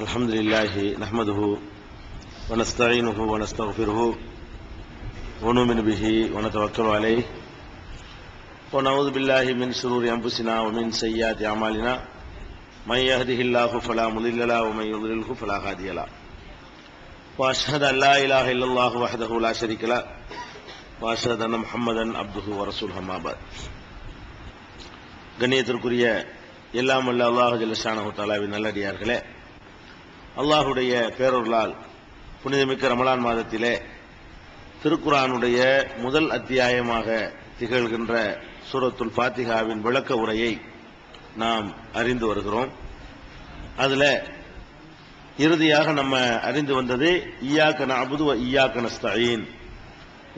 الحمد لله نحمده ونستعينه ونستغفره ونؤمن به ونتوكل عليه ونعوذ بالله من شرور أنفسنا ومن سيئات أعمالنا من يهده الله فلا مضل له ومن يضلله فلا هادي له وأشهد أن لا إله إلا الله وحده لا شريك له وأشهد أن محمدا عبده ورسوله أما بعد. கண்ணியத்திற்குரிய எல்லாம் வல்ல அல்லாஹ் ஜல்ல ஷானஹு தஆலாவின் நல்லடியார்களே, அல்லாஹுடைய பேரொருளால் புனிதமிக்க ரமலான் மாதத்திலே திருக்குர்ஆனுடைய முதல் அத்தியாயமாக திகழ்கின்ற சூரத்துல் ஃபாத்திஹாவின் விளக்க உரையை நாம் அறிந்து வருகிறோம். அதில் இறுதியாக நம்ம அறிந்து வந்தது இய்யாக நஅபுது வ இய்யாக நஸ்தஈன்,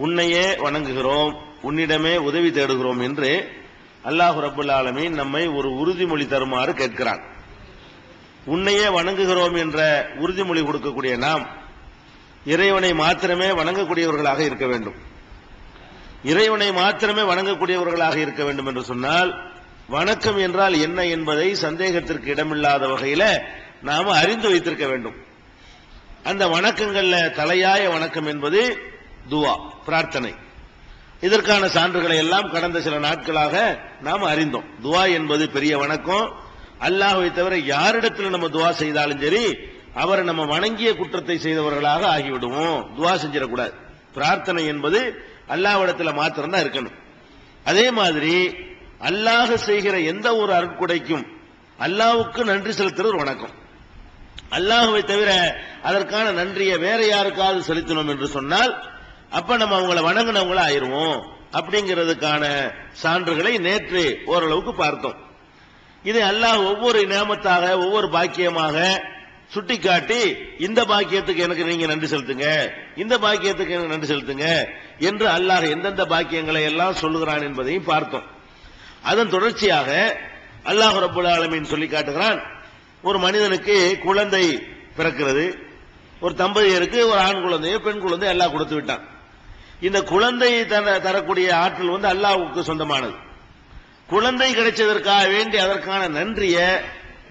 உன்னையே வணங்குகிறோம், உன்னிடமே உதவி தேடுகிறோம் என்று அல்லாஹ் ரப்பல் ஆலமீன் நம்மை ஒரு உறுதிமொழி தருமாறு கேட்கிறான். உன்னையே வணங்குகிறோம் என்ற உறுதிமொழி கொடுக்கக்கூடிய நாம் இறைவனை மாத்திரமே வணங்கக்கூடியவர்களாக இருக்க வேண்டும். இறைவனை மாத்திரமே வணங்கக்கூடியவர்களாக இருக்க வேண்டும் என்று சொன்னால், வணக்கம் என்றால் என்ன என்பதை சந்தேகத்திற்கு இடமில்லாத வகையில நாம அறிந்து வைத்திருக்க வேண்டும். அந்த வணக்கங்கள்ல தலையாய வணக்கம் என்பது துவா, பிரார்த்தனை. இதற்கான சான்றுகளை எல்லாம் கடந்த சில நாட்களாக நாம் அறிந்தோம். துவா என்பது பெரிய வணக்கம். அல்லாஹ்வை தவிர யாரிடத்தில் நம்ம துவா செய்தாலும் சரி, அவரை நம்ம வணங்கிய குற்றத்தை செய்தவர்களாக ஆகிவிடுவோம். துவா செஞ்சிடக்கூடாது. பிரார்த்தனை என்பது அல்லாஹ்விடத்தில் மாத்திரம்தான் இருக்கணும். அதே மாதிரி அல்லாஹ் செய்கிற எந்த ஒரு அருட்கொடைக்கும் அல்லாஹ்வுக்கு நன்றி செலுத்துறது ஒரு வணக்கம். அல்லாஹ்வை தவிர அதற்கான நன்றியை வேற யாருக்காவது செலுத்தணும் என்று சொன்னால் அப்ப நம்ம அவங்கள வணங்கினவங்கள ஆயிருவோம். அப்படிங்கிறதுக்கான சான்றுகளை நேற்று ஓரளவுக்கு பார்த்தோம். இதை அல்லாஹ் ஒவ்வொரு நியமத்தாக ஒவ்வொரு பாக்கியமாக சுட்டிக்காட்டி, இந்த பாக்கியத்துக்கு எனக்கு நீங்க நன்றி செலுத்துங்க, இந்த பாக்கியத்துக்கு எனக்கு நன்றி செலுத்துங்க என்று அல்லாஹ் எந்தெந்த பாக்கியங்களை எல்லாம் சொல்லுகிறான் என்பதையும் பார்த்தோம். அதன் தொடர்ச்சியாக அல்லாஹ் ரப்பல் ஆலமீன் சொல்லி காட்டுகிறான், ஒரு மனிதனுக்கு குழந்தை பிறக்கிறது, ஒரு தம்பதியருக்கு ஒரு ஆண் குழந்தையோ பெண் குழந்தையோ அல்லாஹ் கொடுத்து விட்டான். இந்த குழந்தை தரக்கூடிய ஆற்றல் அல்லாஹ்வுக்கு சொந்தமானது. குழந்தை கிடைச்சதற்காக வேண்டி அதற்கான நன்றியை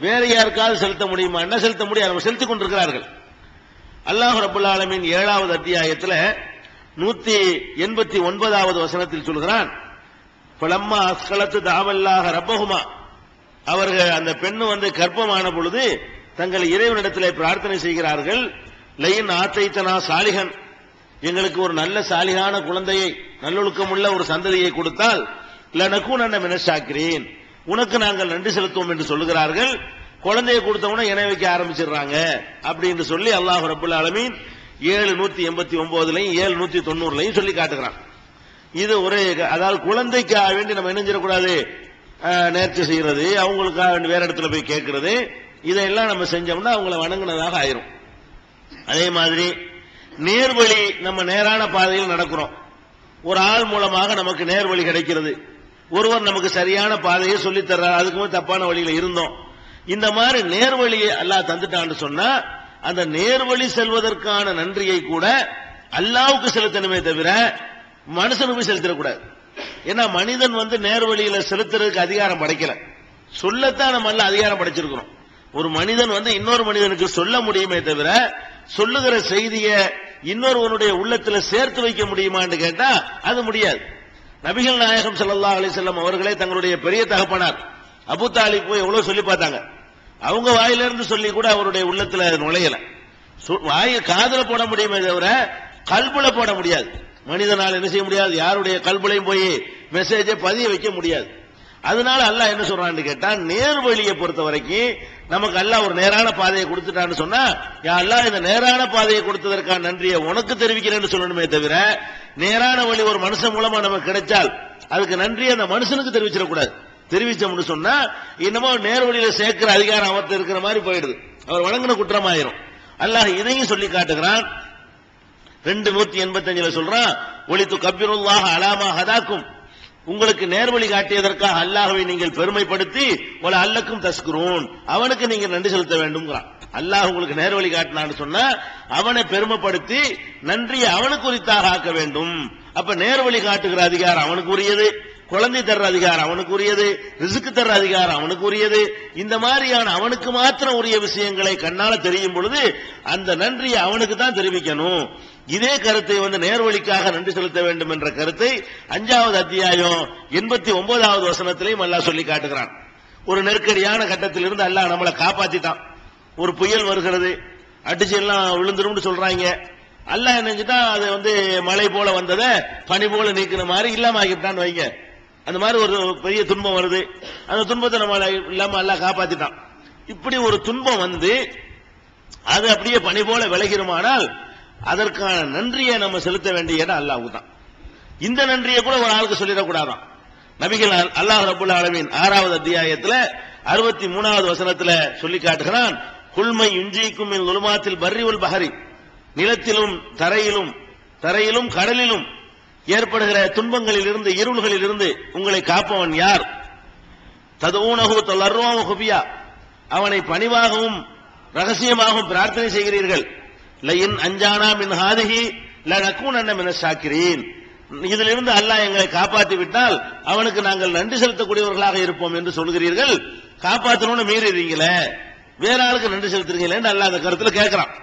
வேற யாருக்காவது செலுத்த முடியுமா? என்ன செலுத்த முடியாது, அவங்க செலுத்திக் கொண்டிருக்கிறார்கள். அல்லாஹ் ரப்பல் ஆலமீன் 7வது அத்தியாயத்தில் 189வது வசனத்தில் சொல்கிறான், ஃபலம்மா அஸ்கலத்து தாவல்லாஹ ரப்பஹுமா, அவர்கள் அந்த பெண்ணு கர்ப்பமான பொழுது தங்கள் இறைவனிடத்திலே பிரார்த்தனை செய்கிறார்கள், லைன் ஆத்தைத்தனா சாலிகன், எங்களுக்கு ஒரு நல்ல சாலிகான குழந்தையை, நல்லொழுக்கமுள்ள ஒரு சந்ததியை கொடுத்தால் லனகூனன்ன மினஷ் ஷாக்கிரீன், உனக்கு நாங்கள் நன்றி செலுத்துவோம் என்று சொல்லுகிறார்கள். குழந்தையை கொடுத்தவன இணை வைக்க ஆரம்பிச்சிடுறாங்க அப்படின்னு சொல்லி அல்லாஹ் ரப்பல் ஆலமீன் 789லையும் 790லையும் சொல்லி காட்டுகிறான். இது ஒரு, அதாவது குழந்தைக்காக வேண்டி நம்ம இணைஞ்சிடக்கூடாது, நேர்ச்சி செய்யறது, அவங்களுக்காக வேண்டி வேற இடத்துல போய் கேட்கறது, இதெல்லாம் நம்ம செஞ்சோம்னா அவங்களை வணங்கினதாக ஆயிரும். அதே மாதிரி நேர்வழி, நம்ம நேரான பாதையில் நடக்கிறோம், ஒரு ஆள் மூலமாக நமக்கு நேர்வழி கிடைக்கிறது, ஒருவர் நமக்கு சரியான பாதையை சொல்லித் தர்றார், அதுக்கு தப்பான வழியில இருந்தோம், இந்த மாதிரி நேர்வழியை அல்லாஹ் தந்துட்டான்னு சொன்னா அந்த நேர்வழி செல்வதற்கான நன்றியை கூட அல்லாஹ்வுக்கு செலுத்தணுமே தவிர மனுஷனுக்கு செலுத்திடக்கூடாது. ஏன்னா மனிதன் நேர்வழியில செலுத்துறதுக்கு அதிகாரம் படைக்கல, சொல்லத்தான் நம்ம எல்லாம் அதிகாரம் படைச்சிருக்கிறோம். ஒரு மனிதன் இன்னொரு மனிதனுக்கு சொல்ல முடியுமே தவிர சொல்லுகிற செய்தியை இன்னொருவனுடைய உள்ளத்துல சேர்த்து வைக்க முடியுமான்னு கேட்டா அது முடியாது. நபிகள் நாயகம் ஸல்லல்லாஹு அலைஹி வஸல்லம் அவர்களே தங்களுடைய பெரிய தகப்பனார் அபூ தாலிப் போய் எவ்வளவு சொல்லி பார்த்தாங்க, அவங்க வாயிலிருந்து சொல்லி கூட அவருடைய உள்ளத்துல நுழையல. வாயை காதுல போட முடியுமே தவிர கல்புல போட முடியாது. மனிதனால் என்ன செய்ய முடியாது, யாருடைய கல்புலையும் போய் மெசேஜை பதிய வைக்க முடியாது. அதனால அல்லாஹ் என்ன சொல்றான்னு கேட்டா, நேர்வழியை பொறுத்த வரைக்கும் நமக்கு அல்லாஹ் ஒரு நேரான பாதையை கொடுத்துட்டான்னு சொன்னா, யா அல்லாஹ் இந்த நேரான பாதையை கொடுத்ததற்கான நன்றியை உனக்கு தெரிவிக்கிறேன்னு சொல்லணுமே தவிர நேரான வழி ஒரு மனுஷன் மூலமா நமக்கு கிடைச்சால் அதுக்கு நன்றியை அந்த மனுஷனுக்கு தெரிவிச்சிடக்கூடாது. தெரிவிச்சோம்னு சொன்னா இன்னமோ நேர்வழியில சேர்க்கிற அதிகாரம் அவர்கிட்ட இருக்கிற மாதிரி போயிடுது, அவர் வழங்கின குற்றமாயிரும். அல்லாஹ் இதையும் சொல்லி காட்டுகிறான். 285 சொல்றான், ஒலித்து கப்பிருல்லாஹ அலாமா ஹதாக்கும், உங்களுக்கு நேர்வழி காட்டியதற்காக அல்லாஹ்வை நீங்கள் பெருமைப்படுத்தி ஒல அல்லக்கும் தஸ்குரூன், அவனுக்கு நீங்கள் நன்றி செலுத்த வேண்டும். அல்லாஹ் உங்களுக்கு நேர்வழி காட்டினான்னு சொன்னா அவனை பெருமைப்படுத்தி நன்றியை அவனுக்கு உரித்தாக ஆக்க வேண்டும். அப்ப நேர்வழி காட்டுகிற அதிகாரம் அவனுக்கு உரியது, குழந்தை தர்ற அதிகாரம் அவனுக்குரியது, ரிஸ்க் தர்ற அதிகாரம் அவனுக்குரியது. இந்த மாதிரியான அவனுக்கு மாத்திரம் உரிய விஷயங்களை கண்ணால தெரியும் பொழுது அந்த நன்றியை அவனுக்கு தான் தெரிவிக்கணும். இதே கருத்தை நேர்வழிக்காக நன்றி செலுத்த வேண்டும் என்ற கருத்தை 5வது அத்தியாயம் 89வது வசனத்திலையும் அல்லாஹ் சொல்லி காட்டுகிறான். ஒரு நெருக்கடியான கட்டத்திலிருந்து அல்லாஹ் நம்மளை காப்பாத்திட்டான். ஒரு புயல் வருகிறது, அடிச்சு எல்லாம் விழுந்துரும் சொல்றாங்க. அல்லாஹ் நினைச்சுட்டா அது மழை போல வந்ததை பனி போல நீக்கின மாதிரி இல்லாம ஆகிட்டான்னு வைங்க. அந்த மாதிரி ஒரு பெரிய துன்பம் வருது, அந்த துன்பத்தை நம்ம இல்லாம அல்லாஹ் காப்பாத்திட்டான். இப்படி ஒரு துன்பம் அது அப்படியே பனி போல விலகிருமானால் அதற்கான நன்றியை நம்ம செலுத்த வேண்டிய இடம் அல்லாஹ் தான். இந்த நன்றியை கூட ஒரு ஆளுக்கு சொல்லிடக்கூடாதான். நபிகள் அல்லாஹ் ரப்பல் ஆலமீன் 6வது அத்தியாயத்தில் 63வது வசனத்தில் சொல்லி காட்டுகிறான். குல்மை யுஞ்சிக்கும் மின் லுலுமாத்தில் பர்ரி வல் பஹரி, நிலத்திலும் தரையிலும் கடலிலும் ஏற்படுகிற துன்பங்களில் இருந்து இருள்களில் இருந்து உங்களை காப்பவன் யார்? ததுஊனஹு தலர்ருவ ஹுபியா, அவனை பணிவாகவும் ரகசியமாகவும் பிரார்த்தனை செய்கிறீர்கள். லயின் அஞ்சானா மின் ஹாதிஹி லனகூனன்ன மினஷ் ஷாக்கிரீன், இதிலிருந்து அல்லாஹ் எங்களை காப்பாற்றி விட்டால் அவனுக்கு நாங்கள் நன்றி செலுத்தக்கூடியவர்களாக இருப்போம் என்று சொல்கிறீர்கள். காப்பாற்றணும்னு மீறீங்களே, வேற ஆளுக்கு நன்றி செலுத்துறீங்களே அல்லாஹ் அந்த கருத்துல கேட்கிறான்.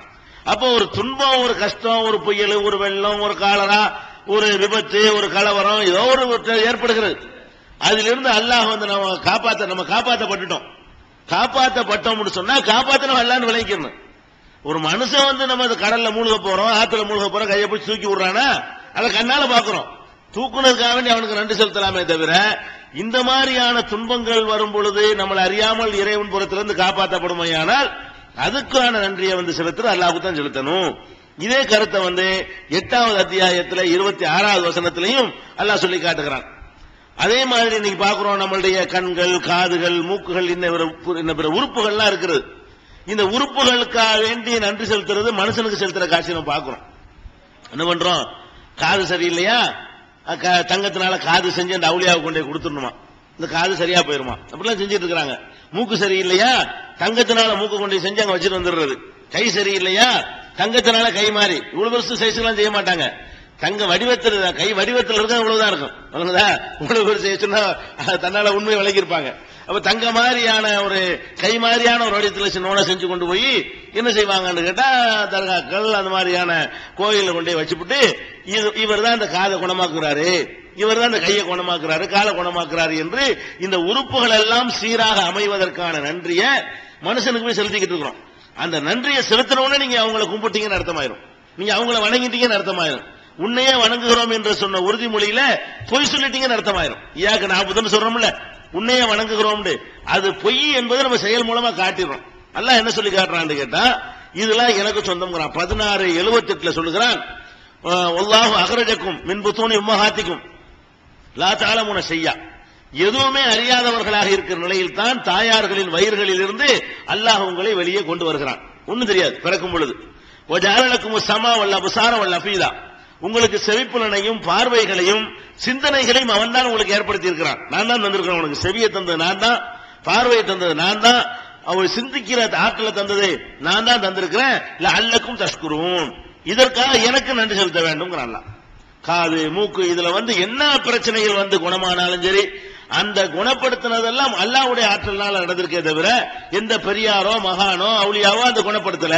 அப்போ ஒரு துன்பம், ஒரு கஷ்டம், ஒரு புயல், ஒரு வெள்ளம், ஒரு காலரா, ஒரு விபத்து, ஒரு கலவரம், ஏதோ ஒரு ஏற்படுகிறது. அதிலிருந்து அல்லாஹ் நம்ம காப்பாற்றப்பட்டுட்டோம். காப்பாற்றப்பட்டோம்னு சொன்னா காப்பாற்றணும் அல்லாஹ்னு விளைக்கணும். ஒரு மனுஷன் நம்ம கடல்ல மூழ்க போறோம், ஆத்துல மூழ்க போறோம், கையை போய் தூக்கி விடுறானா அதை கண்ணால பாக்குறோம். தூக்குனதுக்காக வேண்டி அவனுக்கு நன்றி செலுத்தலாமே தவிர இந்த மாதிரியான துன்பங்கள் வரும் பொழுது நம்மளை அறியாமல் இறைவன் புறத்திலிருந்து காப்பாற்றப்படுமையானால் அதுக்கான நன்றியை செலுத்துற அல்லாஹ்வுக்கு தான் செலுத்தணும். இதே கருத்தை 8வது அத்தியாயத்தில் 26வது வசனத்திலையும் அல்லாஹ் சொல்லி காட்டுகிறான். அதே மாதிரி இன்னைக்கு பாக்குறோம், நம்மளுடைய கண்கள், காதுகள், மூக்குகள், இன்ன பிற உறுப்புகள்லாம் இருக்கிறது. இந்த உறுப்புகளுக்காக வேண்டி நன்றி செலுத்துறது மனுஷனுக்கு செலுத்துற காட்சி நம்ம பாக்குறோம். என்ன பண்றோம்? காது சரியில்லையா, தங்கத்தினால காது செஞ்சு அந்த அவுளியாவுக்கு கொண்டு கொடுத்துடணுமா, இந்த காது சரியா போயிருமா, அப்படிலாம் செஞ்சுட்டு இருக்காங்க. மூக்கு சரியில்லையா, தங்கத்தினால மூக்கு கொண்டு செஞ்சு அங்க வச்சுட்டு வந்துடுறது. கை சரியில்லையா, தங்கத்தினால கை மாறி இவ்வளவு பெருசு சைஸ் எல்லாம் செய்ய மாட்டாங்க. தங்க வடிவத்தில், கை வடிவத்தில் இருக்க இவ்வளவுதான் இருக்கும். இவ்வளவு பெருசு செய்ய தன்னால உண்மை விளக்கியிருப்பாங்க. அப்ப தங்க மாதிரியான ஒரு கை மாதிரியான ஒரு வடிவத்தில் சின்ன செஞ்சு கொண்டு போய் என்ன செய்வாங்கன்னு கேட்டா, தர்காக்கள் அந்த மாதிரியான கோயில கொண்டு வச்சுட்டு இவர் தான் இந்த காதை குணமாக்குறாரு, இவர் தான் இந்த கையை குணமாக்குறாரு, காலை குணமாக்குறாரு என்று இந்த உறுப்புகள் எல்லாம் சீராக அமைவதற்கான நன்றியை மனுஷனுக்கு போய் செலுத்திக்கிட்டு இருக்கிறோம். அந்த நன்றியை செலுத்தினோட நீங்க அவங்களை கும்பிட்டீங்கன்னு அர்த்தமாயிரும், நீங்க அவங்கள வணங்கிட்டீங்கன்னு அர்த்தமாயிரும். உன்னையே வணங்குகிறோம் என்று சொன்ன உறுதிமொழியில பொய் சொல்லிட்டீங்கன்னு அர்த்தமாயிரும். ஏக்கு நான் சொல்றோம்ல, உன்னையே வணங்குகிறோம், அது பொய் என்பது நம்ம செயல் மூலமா காட்டிடுறோம். அல்லாஹ் என்ன சொல்லி காட்டுறான்னு கேட்டா, இதெல்லாம் எனக்கு சொந்தம்ங்கிறான். 16:78 சொல்லுகிறான், வல்லாஹு அக்ரஜக்கும் மின் புத்தூனி உம்மஹாத்திக்கும் லா தஅலமுன ஷையா, எதுவுமே அறியாதவர்களாக இருக்கிற நிலையில் தான் தாயார்களின் வயிறுகளில் இருந்து அல்லாஹ் உங்களை வெளியே கொண்டு வருகிறான். ஒண்ணும் தெரியாது பிறக்கும் பொழுது. வஜஅலலக்கும் ஸமா வல் அப்சார வல் அஃபீதா, உங்களுக்கு செவிப்புலனையும் பார்வைகளையும் சிந்தனைகளையும் அவன் தான் உங்களுக்கு ஏற்படுத்தி இருக்கிறான். நான் தான் தந்திருக்கிறேன். உனக்கு செவியை தந்தது நான் தான், பார்வையை தந்தது நான் தான், அவள் சிந்திக்கிற ஆற்றலை தந்தது நான் தான் தந்திருக்கிறேன். லஅல்லக்கும் தஷ்குரூன், இதற்காக எனக்கு நன்றி செலுத்த வேண்டும். காது, மூக்கு, இதுல என்ன பிரச்சனைகள் குணமானாலும் சரி, அந்த குணப்படுத்தினதெல்லாம் அல்லாஹ்வுடைய ஆற்றல்னால நடந்திருக்கே தவிர எந்த பெரியாரோ மகானோ அவுலியாவோ அந்த குணப்படுத்தல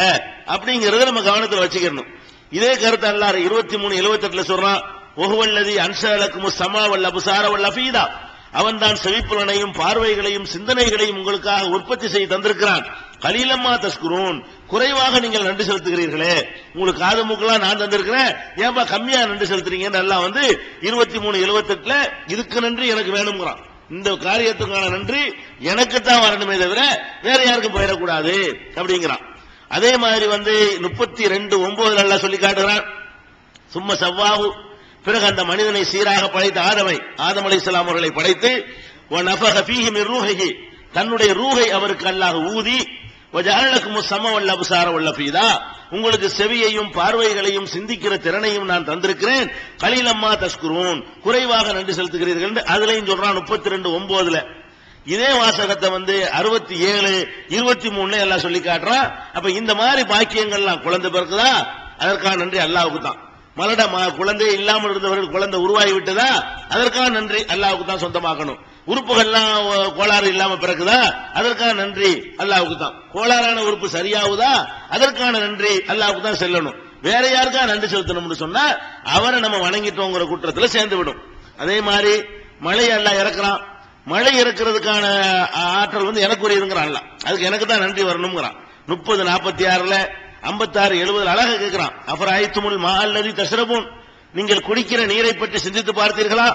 அப்படிங்கறத நம்ம கவனத்தில் வச்சுக்கணும். இதே கருத்து அல்லாஹ் 23:78 சொல்றான், வஹுவல்லதி அன்ஷஅலக்கும் ஸமா வல் அப்சார வல் அஃபீதா, அவன் தான் செவிப்புலனையும் பார்வைகளையும் சிந்தனைகளையும் உங்களுக்காக உற்பத்தி செய்து தந்திருக்கிறான். கலீலம்மா தஷ்குரூன், குறைவாக நீங்கள் நன்றி செலுத்துகிறீர்களே. உங்களுக்கு காது மூக்கெல்லாம் நான் தந்திருக்கிறேன், ஏன்பா கம்மியா நன்றி செலுத்துறீங்கன்னு எல்லாம் 23:78 இதுக்கு நன்றி எனக்கு வேணும்ங்கிறான். இந்த காரியத்துக்கான நன்றி எனக்கு தான் வரணுமே தவிர வேற யாருக்கும் போயிடக்கூடாது அப்படிங்கிறான். அதே மாதிரி 32:9 அல்லாஹ் சொல்லி காட்டுகிறான், சும்ம சவ்வாஹு, பிறகு அந்த மனிதனை சீராக படைத்த ஆதம் அலைஹிஸ்ஸலாம் அவர்களை படைத்து, வ நஃபஹ ஃபீஹி மின் ரூஹிஹி, தன்னுடைய ரூஹை அவருக்கு அல்லாஹ் ஊதி, வஜஅலலக்கும் ஸமா வல் அப்சார வல் அஃபீதா, உங்களுக்கு செவியையும் பார்வைகளையும் சிந்திக்கிற திறனையும் நான் தந்திருக்கிறேன். கலீலம்மா தஷ்குரூன், குறைவாக நன்றி செலுத்துகிறீர்கள் என்று அதுலயும் சொல்றான் 32:9. இதே வாசகத்தை 67:23 எல்லாம் சொல்லி காட்டுறான். அப்ப இந்த மாதிரி பாக்கியங்கள்லாம் குழந்தை பிறக்குதா, அதற்கான நன்றி அல்லாஹ்வுக்கு தான். குழந்தை இல்லாமல் இருந்தவர்கள் குழந்தை உருவாகி விட்டதா, அதற்கான நன்றி அல்லாஹ்வுக்கு தான் சொந்தமாக்கணும். உறுப்புகள்லாம் கோளாறு இல்லாம பிறக்குதா, அதற்கான நன்றி அல்லாஹ்வுக்கு தான். கோளாறான உறுப்பு சரியாகுதா, அதற்கான நன்றி அல்லாஹ்வுக்கு தான் செல்லணும். வேற யாருக்கா நன்றி செலுத்தணும்னு சொன்னா அவரை நம்ம வணங்கிட்டோங்கிற குற்றத்துல சேர்ந்து விடும். அதே மாதிரி மழை அல்லாஹ் இறக்குறான், மழை இறக்குறதுக்கான ஆற்றல் எனக்குரியதுங்கிறான் அல்லாஹ், அதுக்கு எனக்கு தான் நன்றி வரணும்ங்கிறான். 30, 46, 56, 70 அழகா கேட்கிறான். அஃபராய்துமுல் மா அல்லதி தஷ்ரபூன், நீங்கள் குடிக்கிற நீரை பற்றி சிந்தித்து பார்த்தீர்களா?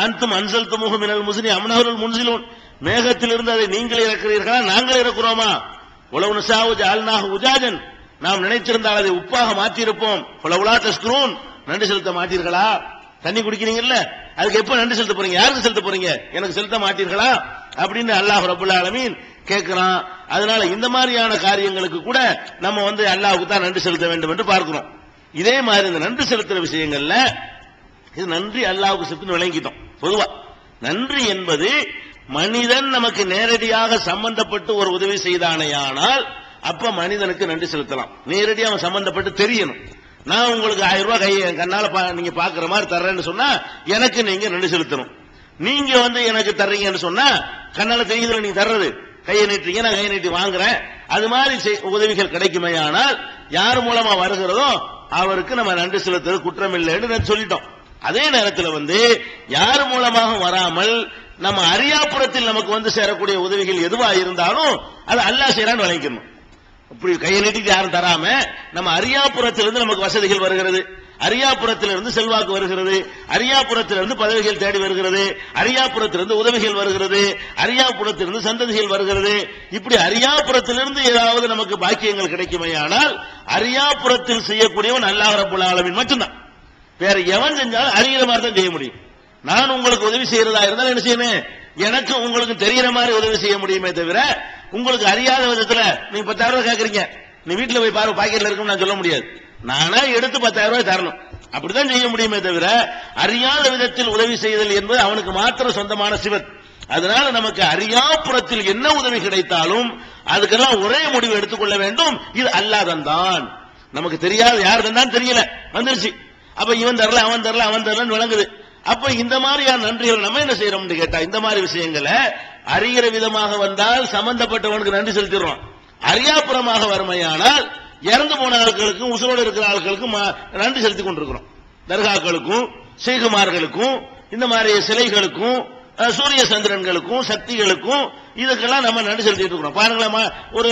அன்தும் அன்சல்துமுஹு மினல் முஸ்னி அம் நஹ்னுல் முன்சிலூன், மேகத்திலிருந்து அதை நீங்கள் இறக்கிறீர்களா நாங்கள் இறக்குறோமா? உலவு நஸாவு ஜஅல்நாஹு உஜாஜன், நாம் நினைத்திருந்தால் அதை உப்பாக மாற்றியிருப்போம். ஃபலவுலா தஷ்குரூன், நன்றி செலுத்த மாட்டீர்களா? தண்ணி குடிக்கிறீங்கல்ல, அதுக்கு எப்ப நன்றி செலுத்த போறீங்க? யாருக்கு செலுத்த போறீங்க? எனக்கு செலுத்த மாட்டீர்களா அப்படின்னு அல்லாஹ் ரப்பல் ஆலமீன் கேட்கிறான். அதனால இந்த மாதிரியான காரியங்களுக்கு கூட நம்ம அல்லாஹ்வுக்கு தான் நன்றி செலுத்த வேண்டும் என்று பார்க்கிறோம். இதே மாதிரி இந்த நன்றி செலுத்துற விஷயங்கள்ல இது நன்றி அல்லாஹ்வுக்கு செலுத்து விளங்கிட்டோம். பொதுவா நன்றி என்பது மனிதன் நமக்கு நேரடியாக சம்பந்தப்பட்டு ஒரு உதவி செய்தானேயானால் அப்ப மனிதனுக்கு நன்றி செலுத்தலாம். நேரடியாக அவன் சம்பந்தப்பட்டு தெரியணும். நான் உங்களுக்கு 1000 ரூபாய் கையை கண்ணால நீங்க பாக்குற மாதிரி தர்றேன்னு சொன்னா எனக்கு நீங்க நன்றி செலுத்தணும். நீங்க எனக்கு தர்றீங்கன்னு சொன்னா கண்ணால தெரியுதுல நீங்க தர்றது, கையை நீட்டுறீங்க, நான் கையை நீட்டி வாங்குறேன். அது மாதிரி உதவிகள் கிடைக்குமே. ஆனால் யார் மூலமா வருகிறதோ அவருக்கு நம்ம நன்றி செலுத்துறது குற்றம் இல்லைன்னு சொல்லிட்டோம். அதே நேரத்தில் யார் மூலமாக வராமல் நம்ம அறியாப்புறத்தில் நமக்கு சேரக்கூடிய உதவிகள் எதுவா இருந்தாலும் அது அல்லாஹ் செய்யறான்னு வழங்கிக்கணும். இப்படி கையை நீட்டிட்டு யாரும் தராம நம்ம அரியாபுரத்திலிருந்து நமக்கு வசதிகள் வருகிறது, அரியாபுரத்திலிருந்து செல்வாக்கு வருகிறது, அரியாபுரத்திலிருந்து பதவிகள் தேடி வருகிறது, அரியாபுரத்திலிருந்து உதவிகள் வருகிறது, அரியாபுரத்திலிருந்து சந்ததிகள் வருகிறது. இப்படி அரியாபுரத்திலிருந்து ஏதாவது நமக்கு பாக்கியங்கள் கிடைக்குமையானால் அரியாபுரத்தில் செய்யக்கூடியவன் அல்லாஹ் ரப்பல் ஆலமீன் மட்டும்தான். வேற எவன் செஞ்சாலும் அறிகிற மாதிரி தான் செய்ய முடியும். நான் உங்களுக்கு உதவி செய்யறதா இருந்தாலும் என்ன செய்யணும்? எனக்கு உங்களுக்கு தெரிகிற மாதிரி உதவி செய்ய முடியுமே தவிர உங்களுக்கு அறியாத விதத்துல நீங்க 10,000 ரூபாய் கேட்கறீங்க, நீ வீட்டுல போய் பாரு பாக்கெட்ல இருக்கும் நான் சொல்ல முடியாது. நானா எடுத்து 10,000 ரூபாய் தரணும், அப்படிதான் செய்ய முடியுமே தவிர அறியாத விதத்தில் உதவி செய்தல் என்பது அவனுக்கு மாத்திரம் சொந்தமான சிவத். அதனால நமக்கு அறியாப்புறத்தில் என்ன உதவி கிடைத்தாலும் அதுக்கெல்லாம் ஒரே முடிவு எடுத்துக்கொள்ள வேண்டும், இது அல்லாஹ் தந்தான். நமக்கு தெரியாது யார் தந்தான் தெரியல, வந்துருச்சு. அப்ப இவன் தரல அவன் தரல அவன் தரலன்னு விளங்குது. அப்ப இந்த மாதிரியான நன்றிகள் நம்ம என்ன செய்யறோம்னு கேட்டா இந்த மாதிரி விஷயங்களை அறிகிற விதமாக வந்தால் சம்பந்தப்பட்டவனுக்கு நன்றி செலுத்திடுறோம். அறியாப்புறமாக வறுமையானால் இறந்து போன ஆட்களுக்கும் உசுரோடு இருக்கிற ஆட்களுக்கும் நன்றி செலுத்திக் கொண்டிருக்கிறோம். தர்காக்களுக்கும் ஷேகுமார்களுக்கும் இந்த மாதிரி சிலைகளுக்கும் சூரிய சந்திரன்களுக்கும் சக்திகளுக்கும் இதுக்கெல்லாம் நம்ம நன்றி செலுத்திட்டு இருக்கிறோம். பாருங்களேன், ஒரு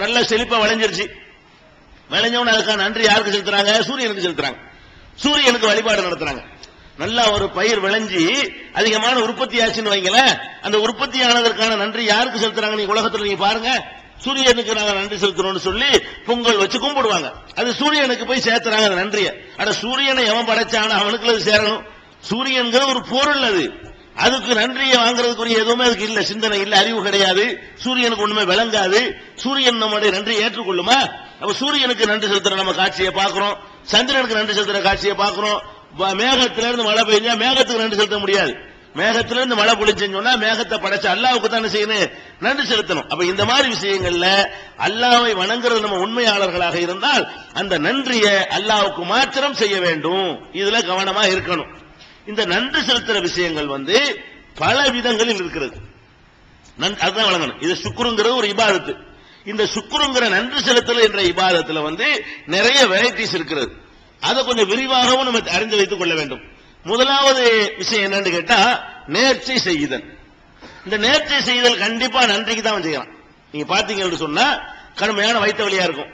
நல்ல செழிப்பா விளைஞ்சிருச்சு, விளைஞ்சவன அதுக்கான நன்றி யாருக்கு செலுத்துறாங்க? சூரியனுக்கு செலுத்துறாங்க. சூரியனுக்கு வழிபாடு நடத்துறாங்க. நல்லா ஒரு பயிர் விளைஞ்சி அதிகமான உற்பத்தி ஆச்சுன்னு வைங்கள, அந்த உற்பத்தி ஆனதற்கான நன்றி யாருக்கு செலுத்துறாங்க? நீங்க உலகத்துல நீங்க பாருங்க, சூரியனுக்கு நாங்க நன்றி செலுத்துறோம்னு சொல்லி பொங்கல் வச்சு கும்பிடுவாங்க. அது சூரியனுக்கு போய் சேர்த்துறாங்க அந்த நன்றியை. அட சூரியனை எவன் படைச்சான அவனுக்கு அது சேரணும். சூரியன்கிற ஒரு பொருள், அதுக்கு நன்றியை வாங்குறதுக்குரிய எதுவுமே அதுக்கு இல்ல, சிந்தனை இல்ல, அறிவு கிடையாது, சூரியனுக்கு ஒண்ணுமே விளங்காது. சூரியன் நம்முடைய நன்றியை ஏற்றுக்கொள்ளுமா? அப்ப சூரியனுக்கு நன்றி செலுத்துற நம்ம காட்சியை பார்க்கிறோம், சந்திரனுக்கு நன்றி செலுத்துற காட்சியை பார்க்கிறோம். மேகத்திலிருந்து மழை பெய்ஞ்சா மேகத்துக்கு நன்றி செலுத்த முடியாது. மேகத்திலிருந்து மழை பொழிச்சுன்னு சொன்னா மேகத்தை படைச்ச அல்லாஹ்வுக்கு தான் செய்யணும், நன்றி செலுத்தணும். அப்ப இந்த மாதிரி விஷயங்கள்ல அல்லாஹ்வை வணங்குறது நம்ம உண்மையாளர்களாக இருந்தால் அந்த நன்றியை அல்லாஹ்வுக்கு மாத்திரம் செய்ய வேண்டும். இதுல கவனமா இருக்கணும். இந்த நன்றி செலுத்துற விஷயங்கள் பல விதங்களில் இருக்கிறது, அதுதான் வழங்கணும். இது சுக்ருங்கிறது ஒரு இபாதத்து. இந்த சுக்ருங்கிற நன்றி செலுத்தல் என்ற இபாதத்துல நிறைய வெரைட்டிஸ் இருக்கிறது. அதை கொஞ்சம் விரிவாகவும் நம்ம அறிந்து வைத்துக் கொள்ள வேண்டும். முதலாவது விஷயம் என்னன்னு கேட்டா நேர்ச்சை செய்தல். இந்த நேர்ச்சை செய்தல் கண்டிப்பா நன்றிக்கு தான் செய்யலாம். நீங்க பாத்தீங்கன்னு சொன்னா கடுமையான வயிற்று வலியா இருக்கும்,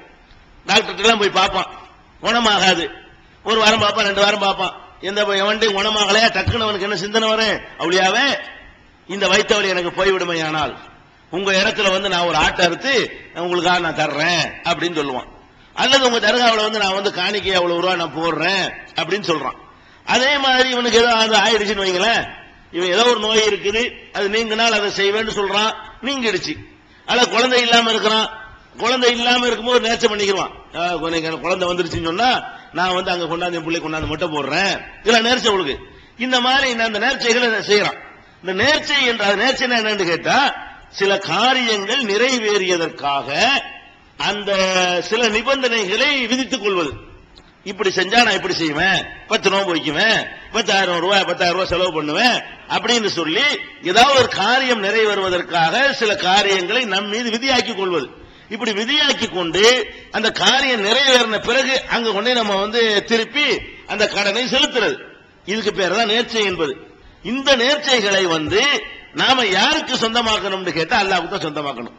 டாக்டர் எல்லாம் போய் பார்ப்பான், குணமாகாது. ஒரு வாரம் பார்ப்பான், 2 வாரம் பார்ப்பான், எந்த எவன்டையும் குணமாகலையா, டக்குன்னு அவனுக்கு என்ன சிந்தனை வரும்? அவளியாவே இந்த வயிற்று வலி எனக்கு போய்விடுமையானால் உங்க இடத்துல நான் ஒரு ஆட்டை அறுத்து உங்களுக்காக நான் தர்றேன் அப்படின்னு சொல்லுவான். அல்லது உங்க தர்காவில் நான் காணிக்கை அவ்வளவு ரூபா நான் போடுறேன் அப்படின்னு சொல்றான். அதே மாதிரி இவனுக்கு ஏதோ அது ஆயிடுச்சுன்னு வைங்களேன், இவன் ஏதோ ஒரு நோய் இருக்குது, அது நீங்கினால் அதை செய்வேன்னு சொல்றான், நீங்கிடுச்சு. அல்ல குழந்தை இல்லாம இருக்கிறான், குழந்தை இல்லாம இருக்கும்போது நேர்ச்சை பண்ணிக்குவான். குழந்தை வந்துருச்சுன்னு சொன்னா நான் அங்க கொண்டாந்து பிள்ளை கொண்டாந்து முட்டை போடுறேன், இதெல்லாம் நேர்ச்சை உங்களுக்கு. இந்த மாதிரி அந்த நேர்ச்சைகளை செய்யறான். இந்த நேர்ச்சை என்ற நேர்ச்சை என்னன்னு கேட்டா சில காரியங்கள் நிறைவேறியதற்காக அந்த சில நிபந்தனைகளை விதித்துக் கொள்வது. இப்படி செஞ்சா நான் இப்படி செய்வேன், 10 நோன்பு வைக்குவேன், 10,000 ரூபாய் 10,000 ரூபாய் செலவு பண்ணுவேன் அப்படின்னு சொல்லி ஏதாவது ஒரு காரியம் நிறைவேறுவதற்காக சில காரியங்களை நம் மீது விதியாக்கி கொள்வது. இப்படி விதியாக்கி கொண்டு அந்த காரியம் நிறைவேறின பிறகு அங்க கொண்டே நம்ம திருப்பி அந்த கடனை செலுத்துறது. இதுக்கு பேர் தான் நேர்ச்சை என்பது. இந்த நேர்ச்சைகளை நாம யாருக்கு சொந்தமாக்கணும்னு கேட்டா அல்லாஹ்வுக்கு தான் சொந்தமாக்கணும்.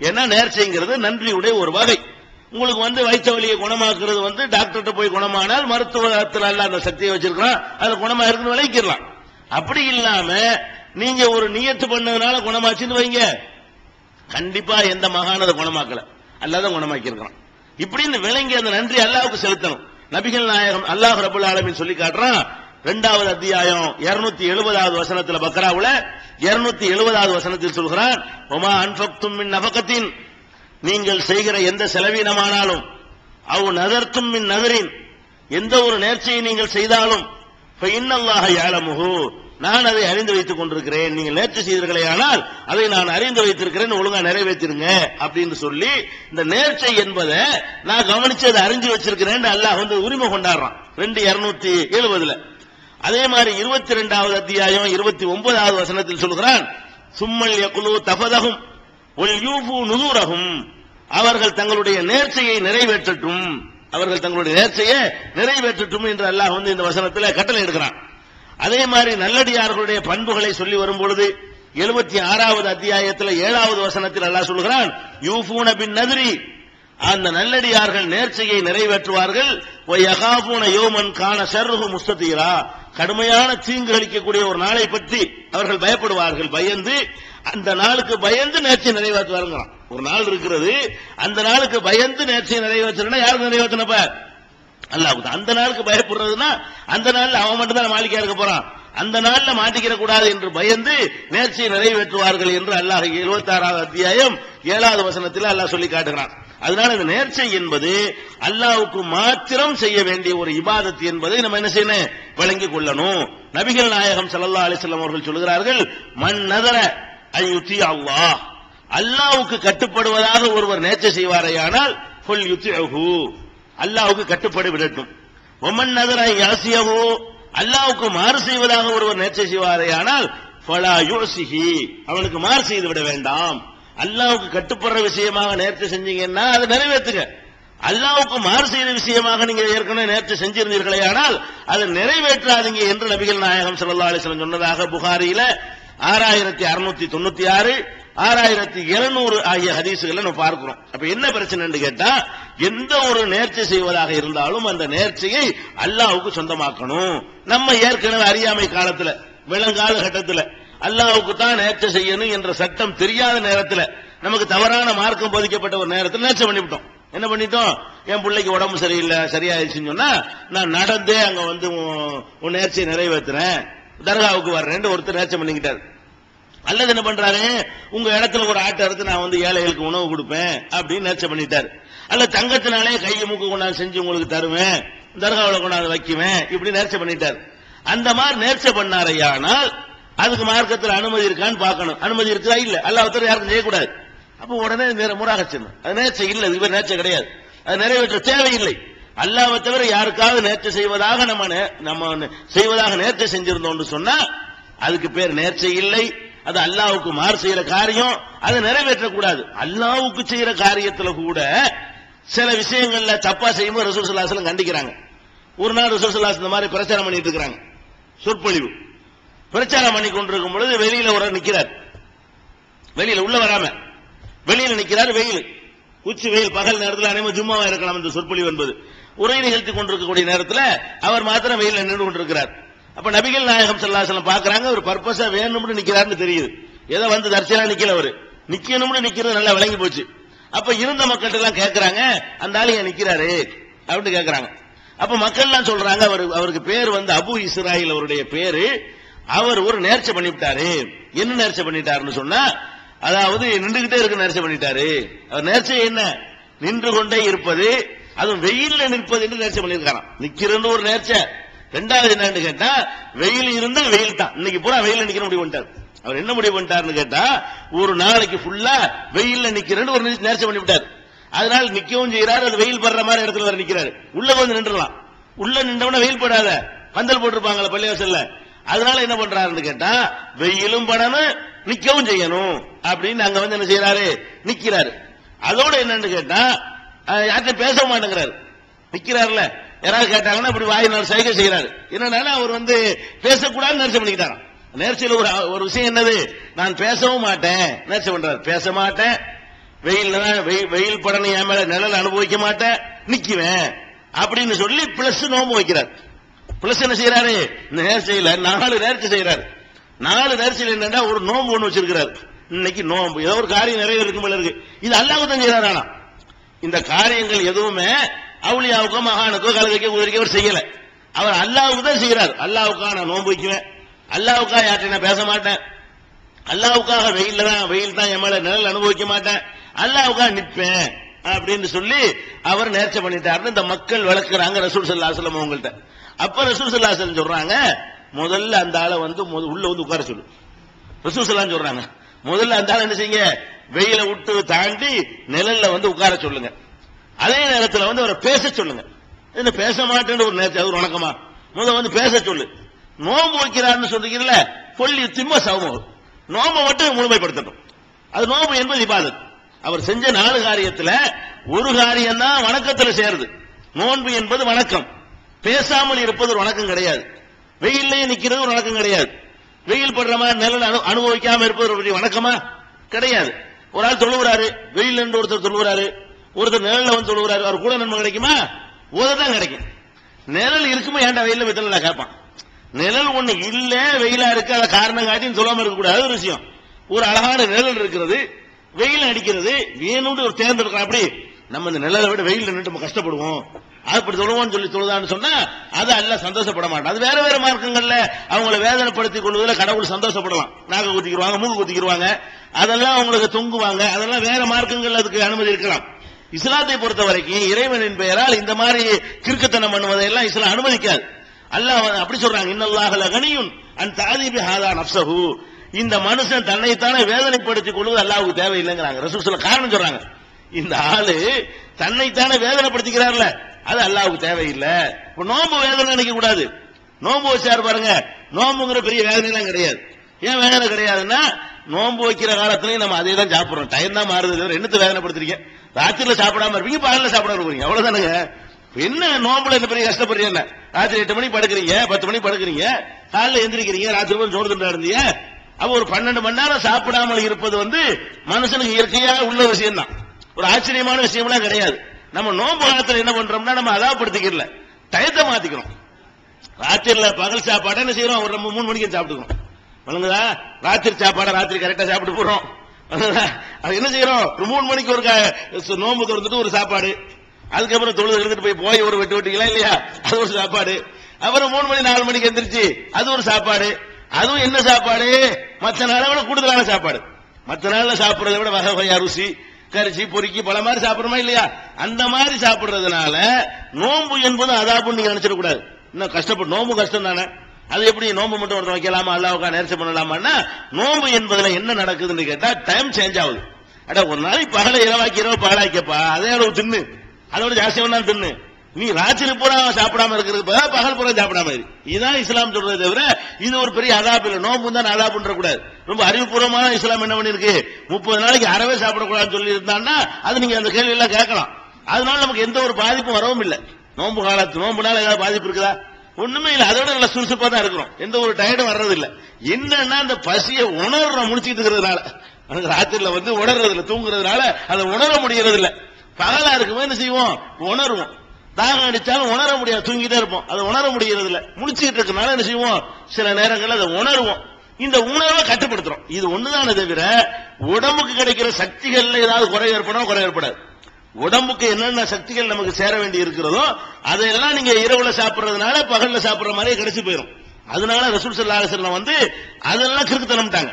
ஏன்னா நேர்ச்சைங்கிறது நன்றியுடைய ஒரு வகை. உங்களுக்கு வயிற்று வலியை குணமாக்குறது டாக்டர்கிட்ட போய் குணமானால் மருத்துவத்தில் அல்ல அந்த சக்தியை வச்சிருக்கலாம், அதுல குணமா இருக்குன்னு விளைக்கலாம். அப்படி இல்லாம நீங்க ஒரு நியத்து பண்ணதுனால குணமாச்சுன்னு வைங்க, கண்டிப்பா எந்த மகான் அதை குணமாக்கல, அல்லாஹ் குணமாக்கி இருக்கான். இப்படின்னு விளங்கி அந்த நன்றி அல்லாஹ்வுக்கு செலுத்தணும். நபிகள் நாயகம் அல்லாஹ் ரப்பல் ஆலமீன் சொல்லி காட்டுறான். 2வது அத்தியாயம் 270வது வசனத்துல, பக்ராவுல 270வது வசனத்தில் சொல்கிறான், ஒமா அன்ஃபக்தும் மின் நஃபகத்தின், நீங்கள் செய்கிற எந்த செலவீனமானாலும், அவ் நதர்த்தும் மின் நதரின், எந்த ஒரு நேர்ச்சையை நீங்கள் செய்தாலும், இன்னல்லாஹ யஅலமுஹு, நான் அதை அறிந்து வைத்துக் கொண்டிருக்கிறேன். நீங்கள் நேர்ச்சி செய்தீர்களே ஆனால் அதை நான் அறிந்து வைத்திருக்கிறேன், ஒழுங்கா நிறைவேற்றிருங்க அப்படின்னு சொல்லி இந்த நேர்ச்சை என்பதை நான் கவனிச்சு அதை அறிஞ்சு வச்சிருக்கிறேன் அல்லாஹ் உரிமை கொண்டாடுறான் 2:270. அதே மாதிரி 22வது அத்தியாயம் 29வது வசனத்தில் சொல்கிறான், சும்மல் யகுலு தஃபதஹும் வல் யூஃபு நுதுரஹும், அவர்கள் தங்களுடைய நேர்ச்சையை நிறைவேற்றட்டும், அவர்கள் தங்களுடைய நேர்ச்சையை நிறைவேற்றட்டும் என்று அல்லாஹ் இந்த வசனத்தில் கட்டளை எடுக்கிறான். அதே மாதிரி நல்லடியார்களுடைய பண்புகளை சொல்லி வரும்பொழுது 76வது அத்தியாயத்தில் 7வது வசனத்தில் அல்லாஹ் சொல்கிறான், யூஃபூன பின் நத்ரி, அந்த நல்லடியார்கள் நேர்ச்சையை நிறைவேற்றுவார்கள், வயகாஃபூன யௌமன் கான ஷர்ருஹு முஸ்ததீரா, கடுமையான தீங்கு அளிக்கக்கூடிய ஒரு நாளை பற்றி அவர்கள் பயப்படுவார்கள், பயந்து அந்த நாளுக்கு பயந்து நேர்ச்சை நிறைவேற்றுவார்கள். ஒரு நாள் இருக்கிறது, அந்த நாளுக்கு பயந்து நேர்ச்சை நிறைவேற்றணும். யாருக்கு நிறைவேற்றினப்ப? அல்லாஹ்வுக்கு. அந்த நாளுக்கு பயப்படுறதுன்னா அந்த நாள்ல அவன் மட்டும் தான் மாளிகையா இருக்க போறான், அந்த நாள்ல மாட்டிக்கிற கூடாது என்று பயந்து நேர்ச்சியை நிறைவேற்றுவார்கள் என்று அல்லாஹ் 76வது அத்தியாயம் 7வது வசனத்தில் அல்லாஹ் சொல்லி காட்டுகிறான். அதனால இந்த நேர்ச்சை என்பது அல்லாஹ்வுக்கு மாத்திரம் செய்ய வேண்டிய ஒரு இபாதத் என்பதை நம்ம என்ன செய்யணும், வழங்கிக் கொள்ளணும். நபிகள் நாயகம் ஸல்லல்லாஹு அலைஹி வஸல்லம் அவர்கள் சொல்கிறார்கள், மன் நதர அய்யுதி அல்லாஹ், அல்லாஹ்வுக்கு கட்டுப்படுவதாக ஒருவர் நேர்ச்சை செய்வாரேயானால் ஃபல் யுதிஹு, அல்லாஹ்வுக்கு கட்டுப்பட விடட்டும். ஒமன் நதர யாசியஹு, அல்லாஹ்வுக்கு மாறு செய்வதாக ஒருவர் நேர்ச்சை செய்வாரேயானால் ஃபலா யுஸிஹி, அவனுக்கு மாறு செய்து விட வேண்டாம். அல்லாஹ்வுக்கு கட்டுப்படுற விஷயமாக நேர்ச்சை செஞ்சீங்கன்னா அதை நிறைவேற்றுங்க. அல்லாஹ்வுக்கு மாறு செய்த விஷயமாக நீங்க ஏற்கனவே நேர்ச்சை செஞ்சிருந்தீர்களே ஆனால் அதை நிறைவேற்றாதீங்க என்று நபிகள் நாயகம் ஸல்லல்லாஹு அலைஹி வஸல்லம் சொன்னதாக புகாரியில 6696 6700 ஆகிய ஹதீசுகளை நம்ம பார்க்கிறோம். அப்ப என்ன பிரச்சனைன்னு கேட்டா, எந்த ஒரு நேர்ச்சை செய்வதாக இருந்தாலும் அந்த நேர்ச்சையை அல்லாஹ்வுக்கு சொந்தமாக்கணும். நம்ம ஏற்கனவே அறியாமை காலத்துல, விளங்கால கட்டத்துல அல்லாஹ்வுக்கு தான் நேர்ச்சை செய்யணும் என்ற சட்டம் தெரியாத நேரத்துல, நமக்கு தவறான மார்க்கம் போதிக்கப்பட்ட ஒரு நேரத்தில் நேர்ச்சை பண்ணிவிட்டோம். என்ன பண்ணிட்டோம், என் பிள்ளைக்கு உடம்பு சரியில்லை, சரியாயிடுச்சுன்னு சொன்னா நான் நடந்தே அங்க உன் நேர்ச்சியை நிறைவேற்றுறேன், தர்காவுக்கு வர்றேன் ஒருத்தர் நேர்ச்சை பண்ணிக்கிட்டாரு. அல்லது என்ன பண்றாரு, உங்க இடத்துல ஒரு ஆட்டை அறுத்து நான் ஏழைகளுக்கு உணவு கொடுப்பேன் அப்படின்னு நேர்ச்சை பண்ணிட்டாரு. அல்ல தங்கத்தினாலே கையை மூக்கு கொண்டாந்து செஞ்சு உங்களுக்கு தருவேன், தர்காவில் கொண்டாந்து வைக்குவேன், இப்படி நேர்ச்சை பண்ணிட்டாரு. அந்த மாதிரி நேர்ச்சை பண்ணாரையானால் அதுக்கு மார்க்கத்தில் அனுமதி இருக்கான்னு பார்க்கணும். அனுமதி இருக்குதா இல்ல, அல்லாஹ் யாருக்கும் செய்யக்கூடாது. அப்ப உடனே முராகச்சணும், அது நேர்ச்சை இல்லை, இவர் நேர்ச்சை கிடையாது, அது நிறைவேற்ற தேவையில்லை. அல்லாஹ்வை தவிர யாருக்காவது நேர்ச்சை செய்வதாக நம்ம செய்வதாக நேர்ச்சை செஞ்சிருந்தோம் சொன்னா அதுக்கு பேர் நேர்ச்சை இல்லை, அது அல்லாஹ்வுக்கு மாறு செய்யற காரியம், அதை நிறைவேற்றக்கூடாது. அல்லாஹ்வுக்கு செய்யற காரியத்துல கூட சில விஷயங்கள்ல தப்பா செய்யும்போது ரசூல் ஸல்லல்லாஹு அலைஹி வஸல்லம் கண்டிக்கிறாங்க. ஒரு நாள் ரசூல் ஸல்லல்லாஹு அலைஹி வஸல்லம் இந்த மாதிரி பிரச்சாரம் பண்ணிட்டு இருக்காங்க, சொற்பொழிவு பிரச்சாரம் பண்ணி கொண்டிருக்கும் பொழுது வெளியில ஒரு நிக்கிறார், வெளியில உள்ள வராம வெளியில நிக்கிறார், வெயில், உச்சி வெயில், பகல் நேரத்தில் அனைவரும் ஜும்மாவா இருக்கலாம். இந்த சொற்பொழிவு என்பது உரை நிகழ்த்தி கொண்டிருக்கக்கூடிய நேரத்தில் அவர் மாத்திரம் வெயில நின்று கொண்டிருக்கிறார். அப்ப நபிகள் நாயகம் ஸல்லல்லாஹு அலைஹி வஸல்லம் பாக்குறாங்க, ஒரு பர்பஸா வேணும்னு நிக்கிறாருன்னு தெரியுது, ஏதோ தற்செயலா நிக்கல, அவரு நிக்கணும்னு நிக்கிறது நல்லா விளங்கி போச்சு. அப்ப இருந்த மக்கள் எல்லாம் கேட்கிறாங்க, அந்த ஆளு ஏன் நிக்கிறாரு அப்படின்னு கேட்கிறாங்க. அப்ப மக்கள் எல்லாம் சொல்றாங்க, அவருக்கு பேர் அபு இஸ்ராயில் அவருடைய பேரு, அவர் ஒரு நேர்ச்சை பண்ணிவிட்டாரு. என்ன நேர்ச்சை பண்ணிட்டாருன்னு சொன்னா, அதாவது நின்றுகிட்டே இருக்க நேர்ச்சை பண்ணிட்டாரு. அவர் நேர்ச்சை என்ன, நின்று கொண்டே இருப்பது, அதுவும் வெயில்ல நிற்பது என்று நேர்ச்சை பண்ணிருக்காராம். நிக்கிறது ஒரு நேர்ச்சை. ரெண்டாவது என்னன்னு கேட்டா, வெயில் இருந்தா வெயில் தான், இன்னைக்கு பூரா வெயில்ல நிக்கிற முடிவு பண்ணிட்டார். அவர் என்ன முடிவு பண்ணிட்டாருன்னு கேட்டா, ஒரு நாளைக்கு ஃபுல்லா வெயில்ல நிக்கிறேன்னு ஒரு நேர்ச்சை பண்ணிவிட்டார். அதனால நிக்கவும் செய்யறாரு, அது வெயில் படுற மாதிரி இடத்துல வர நிக்கிறாரு, உள்ள வந்து நின்றுலாம், உள்ள நின்றவன வெயில் போடாத, பந்தல் போட்டிருப்பாங்களா பள்ளிவாசல்ல, அதனால என்ன பண்றாருன்னு கேட்டா வெயிலும் படணும் நிக்கவும் செய்யணும் அப்படின்னு அங்க வந்து என்ன செய்யறாரு, நிக்கிறாரு. அதோட என்னன்னு கேட்டா யார்கிட்ட பேச மாட்டேங்கிறாரு, நிக்கிறாருல. யாராவது கேட்டாங்கன்னா அப்படி வாயினால் சைகை செய்யறாரு. என்னன்னா அவர் வந்து பேசக்கூடாதுன்னு நேர்ச்சி பண்ணிக்கிட்டாங்க. நேர்ச்சியில் ஒரு விஷயம் என்னது, நான் பேசவும் மாட்டேன் நேர்ச்சி பண்றாரு. பேச மாட்டேன், வெயில் படணும் என் மேல நிழல் அனுபவிக்க மாட்டேன், நிக்குவேன் அப்படின்னு சொல்லி பிளஸ் நோம்பு வைக்கிறார். பிளஸ் என்ன செய்யறாரு, நேர்ச்சியில 4 நேர்ச்சி செய்யறாரு. 4 நேர்ச்சியில் என்னன்னா ஒரு நோம்பு ஒண்ணு வச்சிருக்கிறாரு. இன்னைக்கு நோம்பு ஏதோ ஒரு காரியம் நிறைய இருக்கும் போல இருக்கு, இது அல்லாஹ் தான் செய்யறாரு. ஆனா இந்த காரியங்கள் எதுவுமே அவுலியாவுக்கோ மகானுக்கோ கலவைக்கோ குதிரைக்கோ அவர் செய்யல, அவர் அல்லாஹ்வுக்கு தான் செய்யறாரு. அல்லாஹ்வுக்காக நான் நோன்பு வைக்குவேன், அல்லாஹ்வுக்காக யார்கிட்ட நான் பேச மாட்டேன், அல்லாஹ்வுக்காக வெயில் தான் என் மேல நிழல் அனுபவிக்க மாட்டேன், அல்லாஹ்வுக்காக நிற்பேன் அப்படின்னு சொல்லி அவர் நேர்ச்சை பண்ணிட்டாருன்னு இந்த மக்கள் விளக்குறாங்க ரசூல் ஸல்லல்லாஹு அலைஹி வஸல்லம் அவங்கள்ட்ட. அப்ப ரசூல் ஸல்லல்லாஹு அலைஹி வஸல்லம் சொல்றாங்க, முதல்ல அந்த ஆளை வந்து உள்ள வந்து உட்கார சொல்லு. ரசூல் ஸல்லல்லாஹு சொல்றாங்க, முதல்ல அந்த ஆளை என்ன செய்யுங்க, வெயில விட்டு தாண்டி நிழல்ல வந்து உட்கார சொல்லுங்க. அதே நேரத்தில் வந்து அவரை பேச சொல்லுங்க. என்ன பேச மாட்டேன்னு ஒரு நேரத்தை அது வணக்கமா, முதல்ல வந்து பேச சொல்லு. நோம்பு வைக்கிறாருன்னு சொல்றீங்கல்ல, கொல்லி திம்ம சவம் நோம்பை மட்டும் முழுமைப்படுத்தட்டும். அது நோம்பு என்பது இபாதத். அவர் செஞ்ச 4 காரியத்துல ஒரு காரியம் தான் வணக்கத்தில் சேருது. நோன்பு என்பது வணக்கம். பேசாமல் இருப்பது ஒரு வணக்கம் கிடையாது. வெயிலே நிக்கிறது ஒரு வணக்கம் கிடையாது. வெயில் படுற மாதிரி நிழல் அனுபவிக்காம இருப்பது ஒரு வணக்கமா கிடையாது. ஒரு ஆள் தொழுகிறாரு, வெயில் என்று ஒருத்தர் தொழுகிறாரு, ஒருத்தர் நிழல்ல வந்து தொழுகிறாரு, அவர் கூட நன்மை கிடைக்குமா? தான் கிடைக்கும். நிழல் இருக்குமா, ஏன்டா வெயில வைத்தல கேட்பான். நிழல் ஒண்ணு இல்ல, வெயிலா இருக்கு, அதை காரணம் காட்டின்னு சொல்லாம இருக்க கூடாது. ஒரு விஷயம், ஒரு அழகான நிழல் இருக்கிறது, வெயில் அடிக்கிறது, வேணும்னு ஒரு தேர்ந்தெடுக்கலாம். அப்படி நம்ம இந்த நிழலை விட வெயில் நின்று நம்ம கஷ்டப்படுவோம், அப்படி தொழுவோம்னு சொல்லி தொழுதான்னு சொன்னா அது அல்லாஹ் சந்தோஷப்பட மாட்டான். அது வேற வேற மார்க்கங்கள்ல அவங்களை வேதனைப்படுத்திக் கொள்வதில் கடவுள் சந்தோஷப்படலாம். நாக குத்திக்கிடுவாங்க, மூக்கு குத்திக்கிடுவாங்க, அதெல்லாம் அவங்களுக்கு தொங்குவாங்க, அதெல்லாம் வேற மார்க்கங்கள் அதுக்கு அனுமதி இருக்கலாம். இஸ்லாத்தை பொறுத்த வரைக்கும் இறைவனின் பெயரால் இந்த மாதிரி கிறுக்குத்தனம் பண்ணுவதையெல்லாம் இஸ்லாம் அனுமதிக்காது. அல்லாஹ் அப்படி சொல்றாங்க, இன்னல்லாஹ லகனியுன் அன் தஅதீபி ஹாதா நஃப்ஸஹு, இந்த மனுஷன் தன்னைத்தானே வேதனைப்படுத்திக் கொள்வது அல்லாஹ்வுக்கு தேவையில்லைங்கிறாங்க. ரசூல் ஸல்லல்லாஹு காரணம் சொல்றாங்க, இந்த ஆளு தன்னைத்தானே வேதனைப்படுத்திக்கிறார்ல, அது அல்லாஹ்வுக்கு தேவையில்லை. இப்ப நோம்பு வேதனை நினைக்க கூடாது. நோம்பு வச்சாரு பாருங்க, நோம்புங்கிற பெரிய வேதனை எல்லாம் கிடையாது. ஏன் வேதனை கிடையாதுன்னா, நோம்பு வைக்கிற காலத்திலையும் நம்ம அதே தான் சாப்பிடுறோம். டைம் தான் மாறுது, என்னத்து வேதனைப்படுத்துறீங்க? ராத்திரில சாப்பிடாம இருப்பீங்க, பகல்ல சாப்பிடாம இருப்பீங்க, அவ்வளவுதானுங்க. என்ன நோம்புல என்ன பெரிய கஷ்டப்படுறீங்க? ராத்திரி 8 மணி படுக்கிறீங்க, 10 மணி படுக்கிறீங்க, காலைல எந்திரிக்கிறீங்க, ராத்திரி சோறு திண்டா இருந்தீங்க. அப்ப ஒரு 12 மணி நேரம் சாப்பிடாமல் இருப்பது வந்து மனுஷனுக்கு இயற்கையாக உள்ள விஷயம் தான், ஒரு ஆச்சரியமான விஷயம்லாம் கிடையாது. நம்ம நோம்பு காலத்தில் என்ன பண்றோம்னா, நம்ம அதாப்படுத்திக்கல, டயத்தை மாத்திக்கிறோம். ராத்திரில பகல் சாப்பாடு என்ன செய்யறோம், ஒரு 3 மணிக்கு சாப்பிட்டுக்கிறோம். வணங்குதா? ராத்திரி சாப்பாடை ராத்திரி கரெக்டா சாப்பிட்டு போறோம். அது என்ன செய்யறோம், ஒரு 3 மணிக்கு ஒரு நோம்பு திறந்துட்டு ஒரு சாப்பாடு, அதுக்கப்புறம் தொழுது எடுத்துட்டு போய் ஒரு வெட்டு வெட்டிக்கலாம் இல்லையா, அது ஒரு சாப்பாடு. அப்புறம் 3 மணி 4 மணிக்கு எந்திரிச்சு அது ஒரு சாப்பாடு. அதுவும் என்ன சாப்பாடு, மற்ற நாளை விட கூடுதலான சாப்பாடு. மற்ற நாள்ல சாப்பிடுறதை விட வகை வகையா ருசி, கரிசி பொறுக்கி பல மாதிரி சாப்பிடுறோமா இல்லையா, அந்த மாதிரி சாப்பிடுறதுனால நோம்பு என்பது அதாபுன்னு நீங்க நினைச்சிடக்கூடாது. இன்னும் கஷ்டப்பட்டு நோம்பு கஷ்டம் தானே, அது எப்படி நோம்பு மட்டும் ஒருத்தர் வைக்கலாமா, அல்லாஹ்வுக்காக நேர்ச்சி பண்ணலாமான்னா, நோம்பு என்பதுல என்ன நடக்குதுன்னு கேட்டா டைம் சேஞ்ச் ஆகுது. அட ஒரு நாளைக்கு பகலை இரவாக்கி இரவு பகலாக்கப்பா, அதே அளவு தின்னு, அதோட ஜாஸ்தி ஒன்னா தின்னு, நீ ராத்திரி பூரா சாப்பிடாம இருக்கிறது பகல் பூரா சாப்பிடாம இரு. இதுதான் இஸ்லாம் சொல்றதை தவிர இது ஒரு பெரிய அதாப் இல்லை. நோம்பு தான் அதாப்ன்ற கூடாது. ரொம்ப அறிவுபூர்வமான இஸ்லாம் என்ன பண்ணிருக்கு, 30 நாளைக்கு அறவே சாப்பிடக்கூடாதுன்னு சொல்லி இருந்தான்னா அது நீங்க அந்த கேள்வி எல்லாம் கேட்கலாம். அதனால நமக்கு எந்த ஒரு பாதிப்பும் வரவும் இல்லை. நோம்பு காலத்து நோம்புனால ஏதாவது பாதிப்பு இருக்குதா? ஒண்ணுமே இல்லை. அதோட நல்ல சுறுசுறுப்பா தான் இருக்கிறோம், எந்த ஒரு டயர்டும் வர்றது இல்லை. என்னன்னா அந்த பசியை உணர்றோம், முடிச்சுட்டு இருக்கிறதுனால, ராத்திரில வந்து உணர்றது இல்லை, தூங்குறதுனால அதை உணர முடியறது இல்லை. பகலா இருக்கும்போது என்ன செய்வோம், உணர்வோம். தாகம் அடிச்சாலும் உணர முடியாது, தூங்கிட்டே இருப்போம், அதை உணர முடியறது இல்லை. முடிச்சுட்டு இருக்கனால என்ன செய்வோம், சில நேரங்கள் அதை உணர்வோம். இந்த உணர்வை கட்டுப்படுத்துறோம். இது ஒண்ணுதானே தவிர உடம்புக்கு கிடைக்கிற சக்திகள்ல ஏதாவது குறை ஏற்படாது. உடம்புக்கு என்னென்ன சக்திகள் நமக்கு சேர வேண்டி இருக்கிறதோ அதையெல்லாம் நீங்க இரவுல சாப்பிடுறதுனால பகல்ல சாப்பிடுற மாதிரியே கிடைச்சு போயிடும். அதனால ரசூல் ஸல்லல்லாஹு அலைஹி வஸல்லம் வந்து அதெல்லாம் கிறுக்குத்தனம்ட்டாங்க.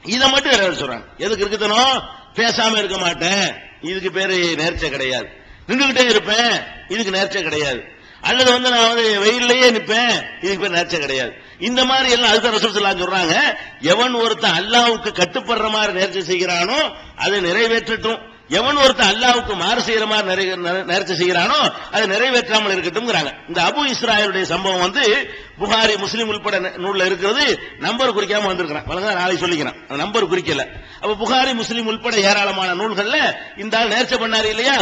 இதை மட்டும் வேற சொல்றாங்க. எதுக்கு கிறுக்குத்தனம்? பேசாம இருக்க மாட்டேன், இதுக்கு பேரு நேர்ச்சை கிடையாது. நின்றுகிட்டே இருப்பேன், இதுக்கு நேர்ச்சை கிடையாது. அல்லது வந்து நான் வந்து வெயிலேயே நிற்பேன், இதுக்கு பேர் நேர்ச்சை கிடையாது. இந்த மாதிரி எல்லாம் அதுதான் ரசூல் ஸல்லல்லாஹு அலைஹி வஸல்லம் சொல்றாங்க, எவன் ஒருத்தன் அல்லாஹ்வுக்கு கட்டுப்படுற மாதிரி நேர்ச்சை செய்கிறானோ அதை நிறைவேற்றட்டும், எவன் ஒருத்தன் அல்லாஹ்வுக்கு மாறு செய்யற மாதிரி நேர்ச்சி செய்யறானோ அதை நிறைவேற்றாமல் இருக்கட்டும்ங்கறாங்க. இந்த அபு இஸ்ராயலுடைய சம்பவம் வந்து புகாரி முஸ்லிம் உள்பட நூல்ல இருக்கிறது. நம்பர் குறிக்காம வந்திருக்கிறான். வழங்க நாளைக்கு சொல்லிக்கிறேன். நம்பர் குறிக்கல. அப்ப புகாரி முஸ்லிம் உள்பட ஏராளமான நூல்கள்ல இந்த ஆள் நேர்ச்சை பண்ணாரு இல்லையா,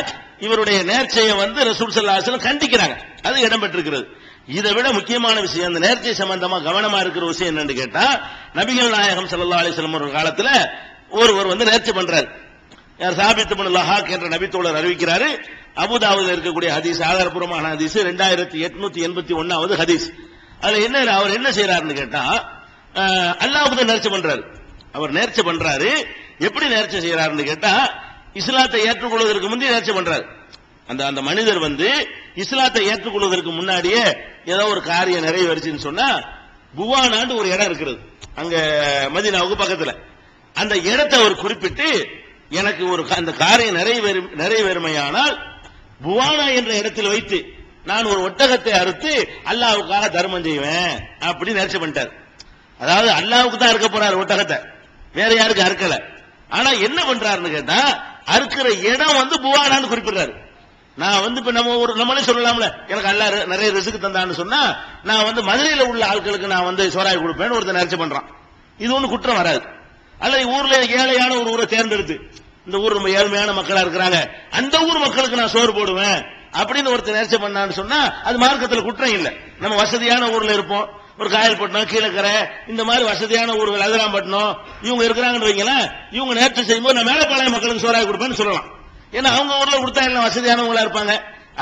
இவருடைய நேர்ச்சையை வந்து ரசூல் ஸல்லல்லாஹு அலைஹி வஸல்லம் கண்டிக்கிறாங்க. அது இடம்பெற்றிருக்கிறது. இதை விட முக்கியமான விஷயம், அந்த நேர்ச்சை சம்பந்தமா கவனமா இருக்கிற விஷயம் என்னன்னு கேட்டா, நபிகள் நாயகம் ஸல்லல்லாஹு அலைஹி வஸல்லம் ஒரு காலத்துல ஒருவர் வந்து நேர்ச்சை பண்றாரு. யார்? சாபித் இப்னு லஹாக் என்ற நபித்தோழர் அறிவிக்கிறாரு. அபூதாவுல இருக்கக்கூடிய ஹதீஸ், ஆதாரபூர்வமான ஹதீஸ், 2881வது ஹதீஸ். அதுல என்ன அவர் என்ன செய்யறாருன்னு கேட்டா, அல்லாஹ்வுக்கு தான் நேர்ச்சை பண்றாரு. அவர் நேர்ச்சை பண்றாரு. எப்படி நேர்ச்சை செய்யறாருன்னு கேட்டா, இஸ்லாத்தை ஏற்றுக்கொள்வதற்கு முந்தைய நேர்ச்சை பண்றாரு. அந்த மனிதர் வந்து இஸ்லாத்தை ஏற்றுக்கொள்வதற்கு முன்னாடியே ஏதோ ஒரு காரியம் நிறைவேறுச்சுன்னு சொன்னா, புவானான்னு ஒரு இடம் இருக்கிறது அங்க மதீனாவுக்கு பக்கத்துல. அந்த இடத்தை அவர் குறிப்பிட்டு, எனக்கு ஒரு அந்த காரியம் நிறைவேறுமையானால் புவானா என்ற இடத்தில் வைத்து நான் ஒரு ஒட்டகத்தை அறுத்து அல்லாஹ்வுக்காக தர்மம் செய்வேன் அப்படி நேர்ச்சை பண்ணிட்டார். அதாவது அல்லாஹ்வுக்கு தான் அறுக்க போறாரு ஒட்டகத்தை, வேற யாருக்கு அறுக்கல. ஆனா என்ன பண்றாருன்னு கேட்டா, அறுக்கிற இடம் வந்து புவானான்னு குறிப்பிடுறாரு. நான் வந்து இப்ப நம்மளே சொல்லலாம்ல, எனக்கு அல்லாஹ் நிறைய ரிஸ்க் தந்தான்னு சொன்னா, நான் வந்து மதுரையில உள்ள ஆட்களுக்கு நான் வந்து சோறாய் கொடுப்பேன்னு ஒருத்தர் நேர்ச்சை பண்றான். இது ஒண்ணு குற்றம் வராது. அல்லது ஊர்ல ஏழையான ஒரு ஊரை தேர்ந்தெடுத்து, இந்த ஊர் ரொம்ப ஏழ்மையான மக்களா இருக்கிறாங்க, அந்த ஊர் மக்களுக்கு நான் சோறு போடுவேன் அப்படின்னு ஒருத்தர் நேர்ச்சை பண்ணான்னு சொன்னா, அது மார்க்கத்துல குற்றம் இல்லை. நம்ம வசதியான ஊர்ல இருப்போம், ஒரு காயல்பட்டினம், கீழக்கரை, இந்த மாதிரி வசதியான ஊர்கள், அதிராம்பட்டினம் இவங்க இருக்கிறாங்கன்னு வைங்களேன், இவங்க நேர்ச்சை செய்யும்போது நான் மேலப்பாளைய மக்களுக்கு சோறாய் கொடுப்பேன்னு சொல்லலாம். ஏன்னா அவங்க ஊர்ல கொடுத்தா எல்லாம் வசதியானவங்களா இருப்பாங்க.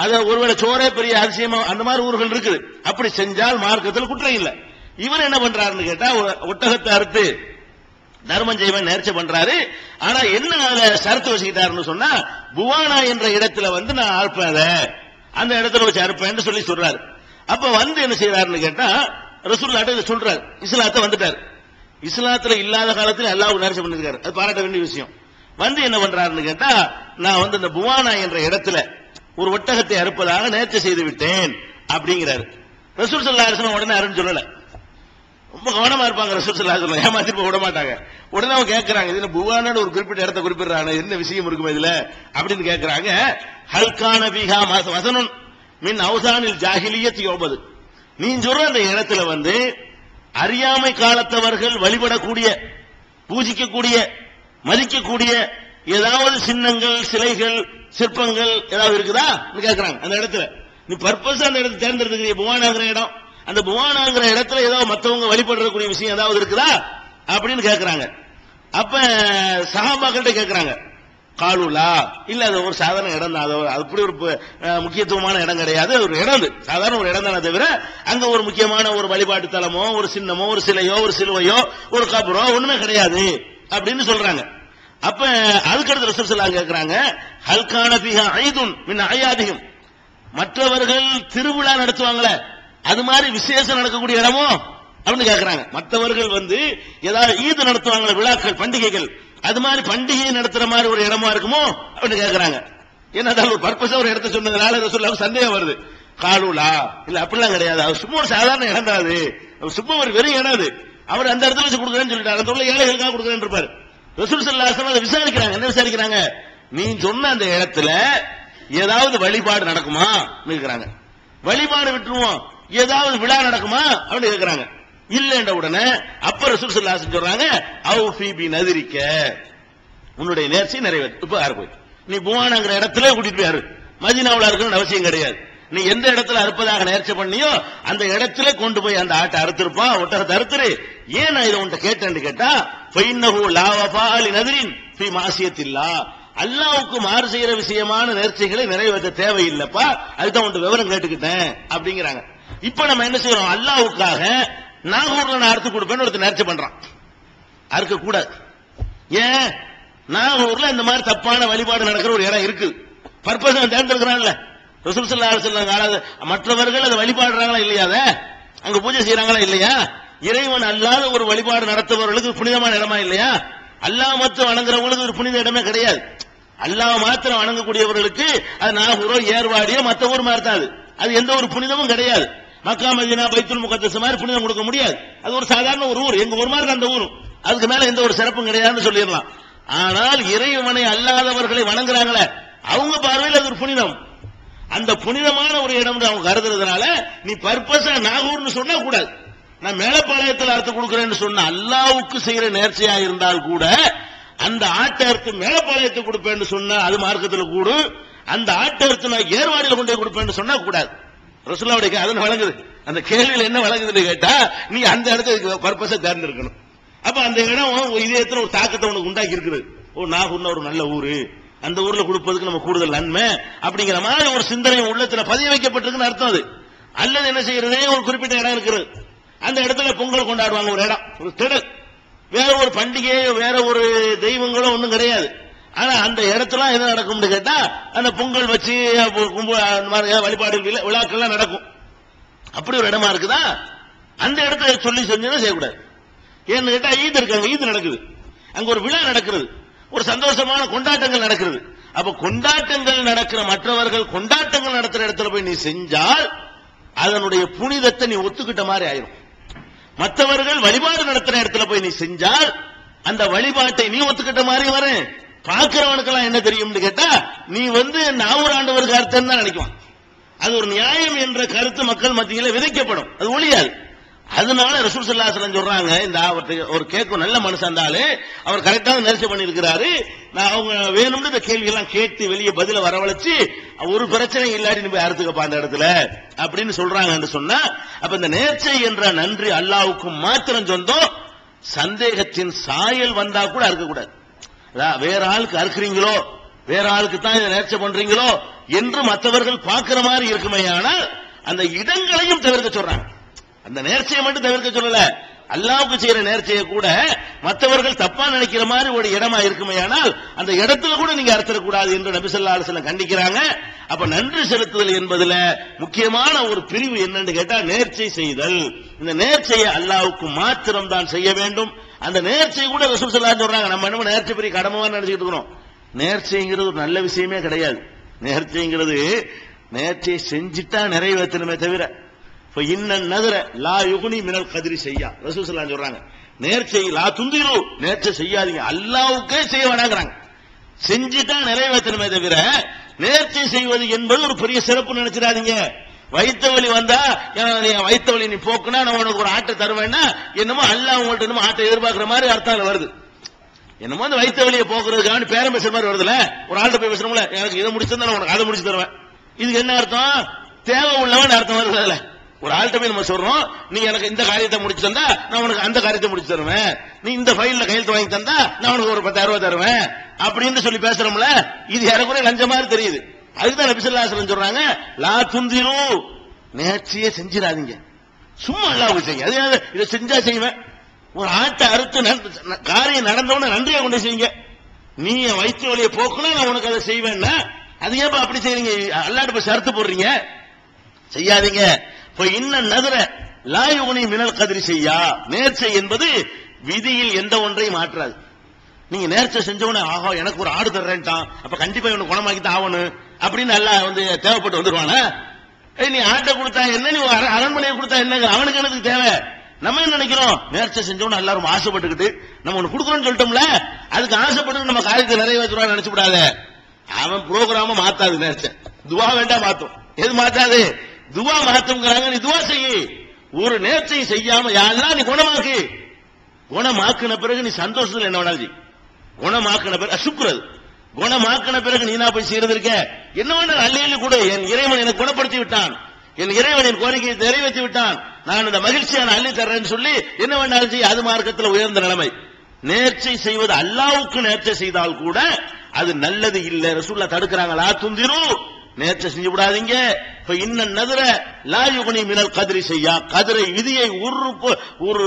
அது ஒருவேளை சோறே பெரிய அதிசயமா அந்த மாதிரி ஊர்கள் இருக்குது. அப்படி செஞ்சால் மார்க்கத்தில் குற்றம் இல்லை. இவர் என்ன பண்றாருன்னு கேட்டா, ஒட்டகத்தை அறுத்து தர்மம் செய்வன் நேர்ச்சை பண்றாரு. ஆனா என்ன சரத்து வச்சுக்கிட்டாருன்னு சொன்னா, புவானா என்ற இடத்துல வந்து நான் அறுப்பேன், அந்த இடத்துல வச்சு அறுப்பேன்னு சொல்றாரு. அப்ப வந்து என்ன செய்யறாருன்னு கேட்டா, ரசூலுல்லாஹ் சொல்றாரு, இஸ்லாத்தை வந்துட்டாரு. இஸ்லாத்துல இல்லாத காலத்துல அல்லாஹ் நேர்ச்சை பண்ணிருக்காரு. அது பாராட்ட வேண்டிய விஷயம். வந்து என்ன பண்றாருன்னு கேட்டா, நான் வந்து இந்த புவானா என்ற இடத்துல ஒரு ஒட்டகத்தை அறுப்பதாக நேர்ச்சை செய்து விட்டேன் அப்படிங்கிறாரு. ரசூல் ஸல்லல்லாஹு அலைஹி வஸல்லம் உடனே அருன்னு சொல்லல. ரொம்ப கவனமா இருப்பாங்க ரசூல் ஸல்லல்லாஹு அலைஹி வஸல்லம், ஏமாத்திட்டு விட மாட்டாங்க. உடனே அவங்க கேட்கறாங்க, இதுல புவானான்னு ஒரு குறிப்பிட்ட இடத்தை குறிப்பிடுறாங்க, என்ன விஷயம் இருக்குமே இதுல அப்படின்னு கேட்கறாங்க. ஹல்கான பிஹா வஸனுன் மின் அவ்சானில் ஜாஹிலிய்யத் யுபது. நீ சொல்ற அந்த இடத்துல வந்து அறியாமை காலத்தவர்கள் வழிபடக்கூடிய, பூஜிக்கக்கூடிய, மதிக்கக்கூடிய ஏதாவது சின்னங்கள், சிலைகள், சிற்பங்கள் ஏதாவது இருக்குதா கேட்கறாங்க. அந்த இடத்துல நீ பர்பஸ் அந்த இடத்தை தேர்ந்தெடுத்துக்கிற புவானாங்கிற இடம், அந்த புவானாங்கிற இடத்துல ஏதாவது மற்றவங்க வழிபடக்கூடிய விஷயம் ஏதாவது இருக்குதா அப்படின்னு கேட்கறாங்க. அப்ப சஹாபாக்கிட்ட கேட்கறாங்க, காலுலா இல்ல, அது ஒரு சாதாரண இடம் தான், அது அப்படி ஒரு முக்கியத்துவமான இடம் கிடையாது, ஒரு இடம், சாதாரண ஒரு இடம் தானே தவிர அங்க ஒரு முக்கியமான ஒரு வழிபாட்டு தலமோ, ஒரு சின்னமோ, ஒரு சிலையோ, ஒரு சிலுவையோ, ஒரு கபரோ ஒண்ணுமே கிடையாது அப்படின்னு சொல்றாங்க. அப்ப அதுக்கடுத்து ரசூல் ஸல்லல்லாஹு அலைஹி வஸல்லம் கேட்கறாங்க, ஹல்கான பிஹா ஐதுன் மின் அயாதிஹிம், மற்றவர்கள் திருவிழா நடத்துவாங்களே அது மாதிரி விசேஷம் நடக்கக்கூடிய இடமோ அப்படின்னு கேட்கறாங்க. மற்றவர்கள் வந்து ஏதாவது ஈது நடத்துவாங்களே, விழாக்கள், பண்டிகைகள், அது மாதிரி பண்டிகை நடத்துற மாதிரி ஒரு இடமா இருக்குமோ அப்படின்னு கேட்கறாங்க. ஏன்னா ஒரு பர்பஸா ஒரு இடத்த சொன்னதுனால ரசூலுல்லாஹ் சந்தேகம் வருது. காலுலா இல்ல, அப்படிலாம் கிடையாது, அது சும்மா ஒரு சாதாரண இடம் தான், அது சும்மா ஒரு வெறும் இடம், அது அவர் அந்த இடத்துல வச்சு கொடுக்குறேன்னு சொல்லிட்டாரு, அந்த உள்ள ஏழைகளுக்காக கொடுக்குறேன்னு இருப்பாரு. ரசூல் ஸல்லல்லாஹு அலைஹி வஸல்லம் விசாரிக்கிறாங்க. என்ன விசாரிக்கிறாங்க? நீ சொன்ன அந்த இடத்துல ஏதாவது வழிபாடு நடக்குமா கேக்குறாங்க. வழிபாடு விட்டுருவோம், ஏதாவது விழா நடக்குமா அப்படின்னு கேக்குறாங்க. இல்லன்ற உடனே அப்ப ரசூல் ஸல்லல்லாஹு அலைஹி வஸல்லம் சொல்றாங்க, அவ்ஃபி பி நதிரிக்க, உன்னுடைய நேர்ச்சி நிறைவேற்று. இப்ப யாரு போய் நீ புவானாங்கிற இடத்துல கூட்டிட்டு போய் அறு, மதீனாவுல இருக்கணும்னு அவசியம் கிடையாது. நீ எந்த இடத்துல அறுப்பதாக நேர்ச்சி பண்ணியோ அந்த இடத்துல கொண்டு போய் அந்த ஆட்டை அறுத்திருப்பான், ஒட்டகத்தை அறுத்துரு. ஏன் நான் இதை உன்கிட்ட கேட்டேன்னு கேட்டா, ஃபைன்னஹு லா வஃபா லிநத்ரின் ஃபீ மாசியத்தில்லாஹ், அல்லாஹ்வுக்கு மாறு செய்யற விஷயமான நேர்ச்சிகளை நிறைவேற்ற தேவையில்லைப்பா, அதுதான் உன்கிட்ட விவரம் கேட்டுக்கிட்டேன் அப்படிங்கிறாங்க. இப்ப நம்ம என்ன செய்யறோம், அல்லாஹ்வுக்காக நாகூர்ல நான் அறுத்து கொடுப்பேன்னு ஒருத்தர் நேர்ச்சி பண்றான், அறுக்க கூடாது. ஏன்? நாகூர்ல இந்த மாதிரி தப்பான வழிபாடு நடக்கிற ஒரு இடம் இருக்கு, பர்பஸ் தேர்ந்தெடுக்கிறான்ல ரசூல் ஸல்லல்லாஹு அலைஹி வஸல்லம். மற்றவர்கள் அதை வழிபாடுறாங்களா இல்லையா, அங்க பூஜை செய்யறாங்களா இல்லையா, இறைவன் அல்லாத ஒரு வழிபாடு நடத்துபவர்களுக்கு புனிதமான இடமா இல்லையா, அல்லாஹ் மாத்திரம் வணங்குறவங்களுக்கு ஒரு புனித இடமே கிடையாது. அல்லாஹ் மாத்திரம் வணங்கக்கூடியவர்களுக்கு அது நாகூரோ ஏர்வாடியோ மற்ற ஊர் மாதிரி தான், அது எந்த ஒரு புனிதமும் கிடையாது. மக்கா மதீனா பைத்துல் முகத்தஸ் மாதிரி புனிதம் கொடுக்க முடியாது, அது ஒரு சாதாரண ஒரு ஊர், எங்க ஒரு மாதிரி அந்த ஊரும், அதுக்கு மேல எந்த ஒரு சிறப்பும் கிடையாதுன்னு சொல்லிடலாம். ஆனால் இறைவனை அல்லாதவர்களை வணங்குறாங்களே அவங்க பார்வையில் அது ஒரு புனிதம். அந்த புனிதமான ஒரு இடம் அவங்க கருதுறதுனால நீ பர்பஸா நாகூர்னு சொன்னா கூடாது. நான் மேலப்பாளையத்தில் அறுத்து கொடுக்கிறேன்னு சொன்ன அல்லாவுக்கு செய்யற நேர்ச்சையா இருந்தால் கூட அந்த ஆட்டை அறுத்து மேலப்பாளையத்துக்கு கொடுப்பேன்னு சொன்ன அது மார்க்கத்தில் கூடு. அந்த ஆட்டை அறுத்து நான் ஏர்வாடியில் கொண்டு போய் கொடுப்பேன்னு சொன்னா கூடாது. ரசூலுல்லாஹ்வுடைய அதன் வழங்குது. அந்த கேள்வியில் என்ன வழங்குதுன்னு கேட்டா நீ அந்த இடத்துக்கு பர்பஸா தேர்ந்தெடுக்கணும். அப்ப அந்த இடம் இதயத்துல ஒரு தாக்கத்தை உனக்கு உண்டாக்கி இருக்குது. ஓ நாகூர்னா ஒரு நல்ல ஊரு, அந்த ஊர்ல கொடுப்பதுக்கு நம்ம கூடுதல் நன்மை அப்படிங்கிற மாதிரி ஒரு சிந்தனை உள்ளத்துல பதிய வைக்கப்பட்டிருக்குன்னு அர்த்தம். அது அல்லது என்ன செய்யறது, ஒரு குறிப்பிட்ட இடம் இருக்கிறது, அந்த இடத்துல பொங்கல் கொண்டாடுவாங்க, ஒரு இடம், ஒரு திடல், வேற ஒரு பண்டிகை வேற ஒரு தெய்வங்களோ ஒன்றும் கிடையாது. ஆனா அந்த இடத்துல என்ன நடக்கும்னு கேட்டா அந்த பொங்கல் வச்சு வழிபாடு விழாக்கள்லாம் நடக்கும். அப்படி ஒரு இடமா இருக்குதா, அந்த இடத்த சொல்லி செஞ்சா செய்யக்கூடாது. ஏன்னு கேட்டா ஈத் இருக்காங்க, ஈத் நடக்குது, அங்க ஒரு விழா நடக்கிறது, ஒரு சந்தோஷமான கொண்டாட்டங்கள் நடக்கிறது. அப்ப கொண்டாட்டங்கள் நடக்கிற மற்றவர்கள் கொண்டாட்டங்கள் நடத்துற இடத்துல போய் நீ செஞ்சால் அதனுடைய புனிதத்தை நீ ஒத்துக்கிட்ட மாதிரி ஆயிரும். மற்றவர்கள் வழிபாடு நடத்துற இடத்துல போய் நீ செஞ்சால் அந்த வழிபாட்டை நீ ஒத்துக்கிட்ட மாதிரி வரும். பார்க்கிறவனுக்கெல்லாம் என்ன தெரியும்னு கேட்டா நீ நாவூர் ஆண்டவருக்கு அர்த்தம் தான் நினைக்குவான். அது ஒரு நியாயம் என்ற கருத்து மக்கள் மத்தியில் விதைக்கப்படும், அது ஒழியாது. அதனால ரசூல் ஸல்லல்லாஹு அலைஹி வஸல்லம் சொல்றாங்க, இந்த ஒரு கேட்கும் நல்ல மனுஷன் இருந்தாலே அவர் கரெக்டாக நேர்ச்சி பண்ணியிருக்கிறாரு, நான் அவங்க வேணும்னு இந்த கேள்வி எல்லாம் கேட்டு வெளியே பதில வரவழைச்சு ஒரு பிரச்சனை இல்லாடி நீ போய் அறுத்துக்கப்பா அந்த இடத்துல அப்படின்னு சொல்றாங்க சொன்னா, அப்ப இந்த நேர்ச்சை என்ற நன்றி அல்லாஹ்வுக்கு மாத்திரம் சொந்தம். சந்தேகத்தின் சாயல் வந்தா கூட அறுக்கக்கூடாது. வேற ஆளுக்கு அறுக்கிறீங்களோ, வேற ஆளுக்கு தான் இதை நேர்ச்சை பண்றீங்களோ என்று மற்றவர்கள் பார்க்கிற மாதிரி இருக்குமே, ஆனால் அந்த இடங்களையும் தவிர்க்க சொல்றாங்க. அந்த நேர்ச்சையை மட்டும் தவிர்க்க சொல்லல, அல்லாஹ்வுக்கு செய்யற நேர்ச்சையை கூட மற்றவர்கள் தப்பா நினைக்கிற மாதிரி ஒரு இடமா இருக்குமே, ஆனால் அந்த இடத்துல கூட நீங்க அறுத்தரக்கூடாது என்று நபி ஸல்லல்லாஹு அலைஹி வஸல்லம் கண்டிக்கிறாங்க. அப்ப நன்றி செலுத்துதல் என்பதுல முக்கியமான ஒரு பிரிவு என்னன்னு கேட்டா நேர்ச்சை செய்தல். இந்த நேர்ச்சையை அல்லாஹ்வுக்கு மாத்திரம் தான் செய்ய வேண்டும். அந்த நேர்ச்சை கூட ரசூல் ஸல்லல்லாஹு அலைஹி வஸல்லம் சொல்றாங்க, நம்ம என்ன நேர்ச்சை பெரிய கடமையா நினைச்சிட்டு இருக்கிறோம். நேர்ச்சைங்கிறது ஒரு நல்ல விஷயமே கிடையாது. நேர்ச்சைங்கிறது நேர்ச்சையை செஞ்சுட்டா நிறைவேற்றணுமே தவிர சொல்றாங்க நேர்ச்சை லா துந்திரு, நேர்ச்சை செய்யாதீங்க, அல்லாஹ்வுக்கே செய்ய வேணாங்கிறாங்க. செஞ்சுட்டா நிறைவேற்றணுமே தவிர நேர்ச்சை செய்வது என்பது ஒரு பெரிய சிறப்பு நினைச்சிடாதீங்க. வயிற்று வலி வந்தா வயிற்று வலி நீ போக்குனா நான் உனக்கு ஒரு ஆட்டை தருவேன்னா என்னமோ அல்லாஹ் உங்கள்ட்ட என்னமோ ஆட்டை எதிர்பார்க்கிற மாதிரி அர்த்தம் வருது. என்னமோ அந்த வயிற்று வலியை போக்குறதுக்காக பேரம் பேசுற மாதிரி வருதுல, ஒரு ஆள்கிட்ட போய் பேசுறோம்ல, எனக்கு இதை முடிச்சிருந்தா நான் உனக்கு அதை முடிச்சு தருவேன். இதுக்கு என்ன அர்த்தம்? தேவை உள்ளவன் அர்த்தம் வருதுல. ஒரு ஆள்கிட்ட போய் நம்ம சொல்றோம், நீ எனக்கு இந்த காரியத்தை முடிச்சு தந்தா நான் உனக்கு அந்த காரியத்தை முடிச்சு தருவேன், நீ இந்த ஃபைல்ல கையெழுத்து வாங்கி தந்தா நான் உனக்கு ஒரு 10,000 ரூபாய் தருவேன் அப்படின்னு சொல்லி பேசுறோம்ல. இது ஏறக்குறைய லஞ்ச மாதிரி தெரியுது. அதுதான் நபி ஸல்லல்லாஹு அலைஹி வஸல்லம் சொல்றாங்க, லா துந்திரு, நேர்ச்சியே செஞ்சிடாதீங்க, சும்மா அல்லாஹ்வுக்கு செய்யுங்க. அது இதை செஞ்சா செய்வேன். ஒரு ஆட்டை அறுத்து காரியம் நடந்தவன நன்றியா கொண்டு செய்யுங்க. நீ என் வயிற்று வலியை போக்குனா நான் உனக்கு அதை செய்வேன்னா அது ஏன் அப்படி செய்றீங்க? அல்லாஹ்ட்ட போய் ஷர்த்து போடுறீங்க, செய்யாதீங்க. இன்னும் நதுர லாயுகுனி மினல் கதிரி செய்யா, நேர்ச்சை என்பது விதியில் எந்த ஒன்றையும் மாற்றாது. நீங்க நேர்ச்சை செஞ்சவன ஆகா எனக்கு ஒரு ஆடு தர்றேன்ட்டான், அப்ப கண்டிப்பா இவனை குணமாக்கித்தான் ஆகணும் அப்படின்னு அல்லாஹ் தேவைப்பட்டு வந்துருவானா? நீ ஆட்டை கொடுத்தா என்ன, நீ அரண்மனையை கொடுத்தா என்ன, அவனுக்கு எனக்கு தேவை. நம்ம என்ன நினைக்கிறோம், நேர்ச்சை செஞ்சவன எல்லாரும் ஆசைப்பட்டுக்கிட்டு நம்ம ஒண்ணு கொடுக்கணும்னு சொல்லிட்டோம்ல, அதுக்கு ஆசைப்பட்டு நம்ம காரியத்தை நிறைவேற்றுவான்னு நினைச்சு விடாத. அவன் புரோகிராம மாத்தாது, நேர்ச்சை துவா வேண்டாம் மாத்தும். எது மாத்தாது? துவா மாத்துங்கிறாங்க. நீ துவா செய்ய, ஒரு நேர்ச்சை செய்யாம யாரெல்லாம் நீ குணமாக்கு, குணமாக்குன பிறகு நீ சந்தோஷத்துல என்ன வேணாலும் செய். குணமாக்குன பிறகு சுக்குறது, குணமாக்குன பிறகு நீனா போய் செய்யறது இருக்க என்ன வேணாலும் அள்ளியள்ளி கூட, என் இறைவன் எனக்கு குணப்படுத்தி விட்டான், என் இறைவன் என் கோரிக்கையை நிறைவேற்றி விட்டான், நான் இந்த மகிழ்ச்சியான அள்ளி தர்றேன்னு சொல்லி என்ன வேணாலும் செய்ய. அது மார்க்கத்தில் உயர்ந்த நிலைமை. நேர்ச்சை செய்வது அல்லாஹ்வுக்கு நேர்ச்சை செய்தால் கூட அது நல்லது இல்லை. ரசூலுல்லாஹ் தடுக்கிறாங்க, லா துந்திரு, நேர்ச்சை செஞ்சு விடாதீங்க. இன்னும் நதுர லாயுகுனி மினல் கதிரி செய்யா, கதிரை விதியை ஒரு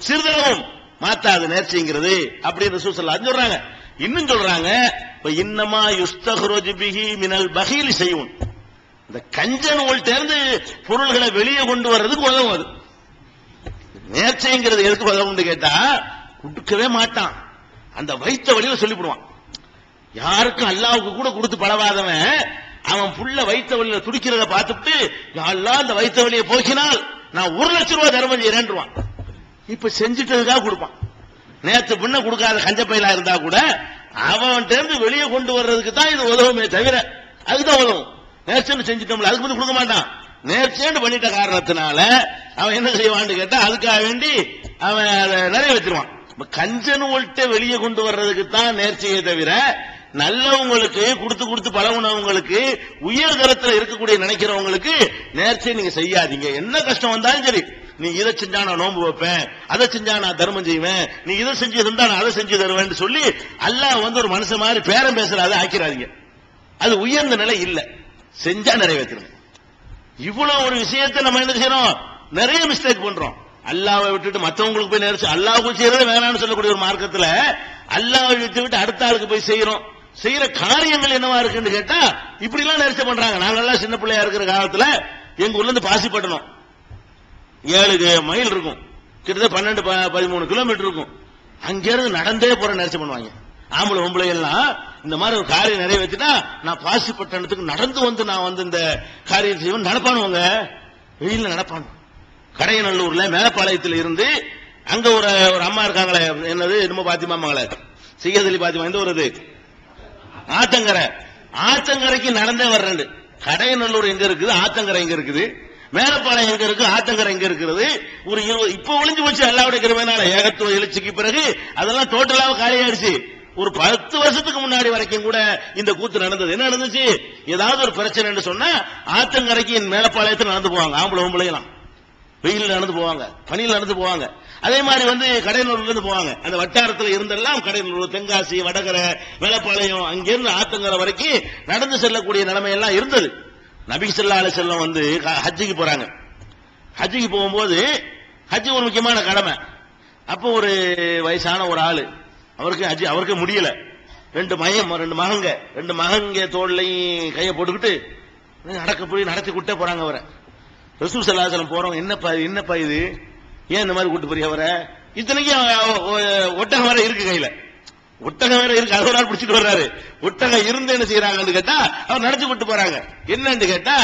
சிறிதளவும் மாத்தாது நேர்ச்சைங்கிறது அப்படின்னு ரசூல் ஸல்லல்லாஹு அலைஹி வஸல்லம் சொல்றாங்க. இன்னும் சொல்றாங்க, இன்னமா யுஸ்தஹ்ரஜு பிஹி மினல் பகீல் செய்யும், இந்த கஞ்ச நூல் தேர்ந்து பொருள்களை வெளியே கொண்டு வர்றதுக்கு உதவும். அது நேர்ச்சைங்கிறது எதுக்கு உதவும்னு கேட்டா கொடுக்கவே மாட்டான், அந்த வைத்த வழியில சொல்லிவிடுவான். யாருக்கும் அல்லாஹ்வுக்கு கூட கொடுத்து பழவாதவன் அவன் புள்ள வைத்த வழியில துடிக்கிறத பார்த்துட்டு அல்லாஹ் அந்த வைத்த வழியை போக்கினால் நான் 1,00,000 ரூபாய் தர்மம் செய்யறேன்றான். இப்ப செஞ்சிட்டதுக்காக கொடுப்பான். நேற்று பின்ன கொடுக்காத கஞ்சப்பையிலா இருந்தா கூட அவன்கிட்ட இருந்து வெளியே கொண்டு வர்றதுக்கு தான் இது உதவுமே தவிர அதுதான் உதவும். நேர்ச்சன்னு செஞ்சுட்டோம்ல, அதுக்கு வந்து கொடுக்க மாட்டான். நேர்ச்சேன்னு பண்ணிட்ட காரணத்தினால அவன் என்ன செய்வான்னு கேட்டா அதுக்காக வேண்டி அவன் அதை நிறைய வச்சிருவான். கஞ்சனுவல்கிட்ட வெளியே கொண்டு வர்றதுக்கு தான் நேர்ச்சையை தவிர நல்லவங்களுக்கு கொடுத்து கொடுத்து பழகுனவங்களுக்கு உயர் தரத்தில் இருக்கக்கூடிய நினைக்கிறவங்களுக்கு நேர்ச்சை நீங்க செய்யாதீங்க. என்ன கஷ்டம் வந்தாலும் சரி, நீ இதை செஞ்சா நான் நோன்பு வைப்பேன், அதை செஞ்சா நான் தர்மம் செய்வேன், நீ இதை செஞ்சு இருந்தா நான் அதை செஞ்சு தருவேன் சொல்லி அல்லாஹ் வந்து ஒரு மனுஷன் மாதிரி பேரம் பேசுறாத ஆக்கிறாதீங்க. அது உயர்ந்த நிலை இல்ல. செஞ்சா நிறைவேற்றுங்க. இவ்வளவு ஒரு விஷயத்தை நம்ம என்ன செய்யறோம், நிறைய மிஸ்டேக் பண்றோம். அல்லாஹ்வை விட்டுட்டு மற்றவங்களுக்கு போய் நேர்ச்சி, அல்லாஹ்வுக்கு செய்யறது வேணாம்னு சொல்லக்கூடிய ஒரு மார்க்கத்துல அல்லாஹ்வை விட்டு அடுத்த ஆளுக்கு போய் செய்யறோம். செய்யற காரியங்கள் என்னவா இருக்குன்னு கேட்டா இப்படி எல்லாம் நேர்ச்சி பண்றாங்க. நாங்கெல்லாம் சின்ன பிள்ளையா இருக்கிற காலத்துல எங்க ஊர்ல இருந்து பாசிப்பட்டணும் 7 மைல் இருக்கும், கிட்டத்தட்ட 12-13 கிலோமீட்டர் இருக்கும். அங்கிருந்து நடந்தே போற நேர்ச்சி பண்ணுவாங்க. ஆம்பளை பொம்பளை எல்லாம் இந்த மாதிரி ஒரு காரியம் நிறைவேற்றினா நான் பாசிப்பட்டணத்துக்கு நடந்து வந்து நான் வந்து இந்த காரியம் செய்வேன் நடப்பானுவாங்க. வெயில நடப்பானு. கடையநல்லூர்ல மேலப்பாளையத்தில் இருந்து அங்க ஒரு அம்மா இருக்காங்களே, என்னது என்னமோ பாத்திமா அம்மாங்களே, செய்யதலி பாத்திமா, எந்த ஒரு ஆத்தங்கரை, ஆத்தங்கரைக்கு நடந்தே வர்றேன். கடையநல்லூர் எங்க இருக்குது, ஆத்தங்கரை எங்க இருக்குது, மேலப்பாளையம் எங்க இருக்கு, ஆத்தங்கரை எங்க இருக்கிறது, ஒரு 20 இப்ப ஒளிஞ்சு போச்சு அல்லாவுடைய கிருபையினால. ஏகத்துவ எழுச்சிக்கு பிறகு அதெல்லாம் டோட்டலாக காலியாயிடுச்சு. ஒரு 10 வருஷத்துக்கு முன்னாடி வரைக்கும் கூட இந்த கூத்து நடந்தது. என்ன நடந்துச்சு, ஏதாவது ஒரு பிரச்சனை சொன்னா ஆத்தங்கரைக்கு மேலப்பாளையத்தில் நடந்து போவாங்க. ஆம்பளை பொம்பளைலாம் வெயில் நடந்து போவாங்க, பனியில் நடந்து போவாங்க. அதே மாதிரி வந்து கடையனூர்ல இருந்து போவாங்க. அந்த வட்டாரத்தில் இருந்தெல்லாம் கடையனூர், தென்காசி, வடகரை, மேலப்பாளையம், அங்கிருந்து ஆத்தங்கரை வரைக்கும் நடந்து செல்லக்கூடிய நிலைமை எல்லாம் இருந்தது. நபி ஸல்லல்லாஹு அலைஹி வஸல்லம் வந்து ஹஜ்ஜுக்கு போறாங்க. ஹஜ்ஜுக்கு போகும்போது ஹஜ்ஜு ஒரு முக்கியமான கடமை. அப்போ ஒரு வயசான ஒரு ஆளு, அவருக்கு முடியல. 2 மகங்க தோல்லையும் கையை போட்டுக்கிட்டு போய் நடத்தி கூட்டே போறாங்க அவரை. ரசூல் ஸல்லல்லாஹு அலைஹி வஸல்லம் போறோம், என்னப்பா இது, ஏன் இந்த மாதிரி கூட்டு போறிய அவரை? இத்தனைக்கும் ஒட்டகம் வேற இருக்கு கையில, ஒட்டகம் வேற இருக்கு, அது ஒரு நாள் பிடிச்சிட்டு வர்றாரு. ஒட்டகம் இருந்து என்ன செய்யறாங்கன்னு கேட்டா அவர் நடத்தி கூட்டு போறாங்க. என்னன்னு கேட்டா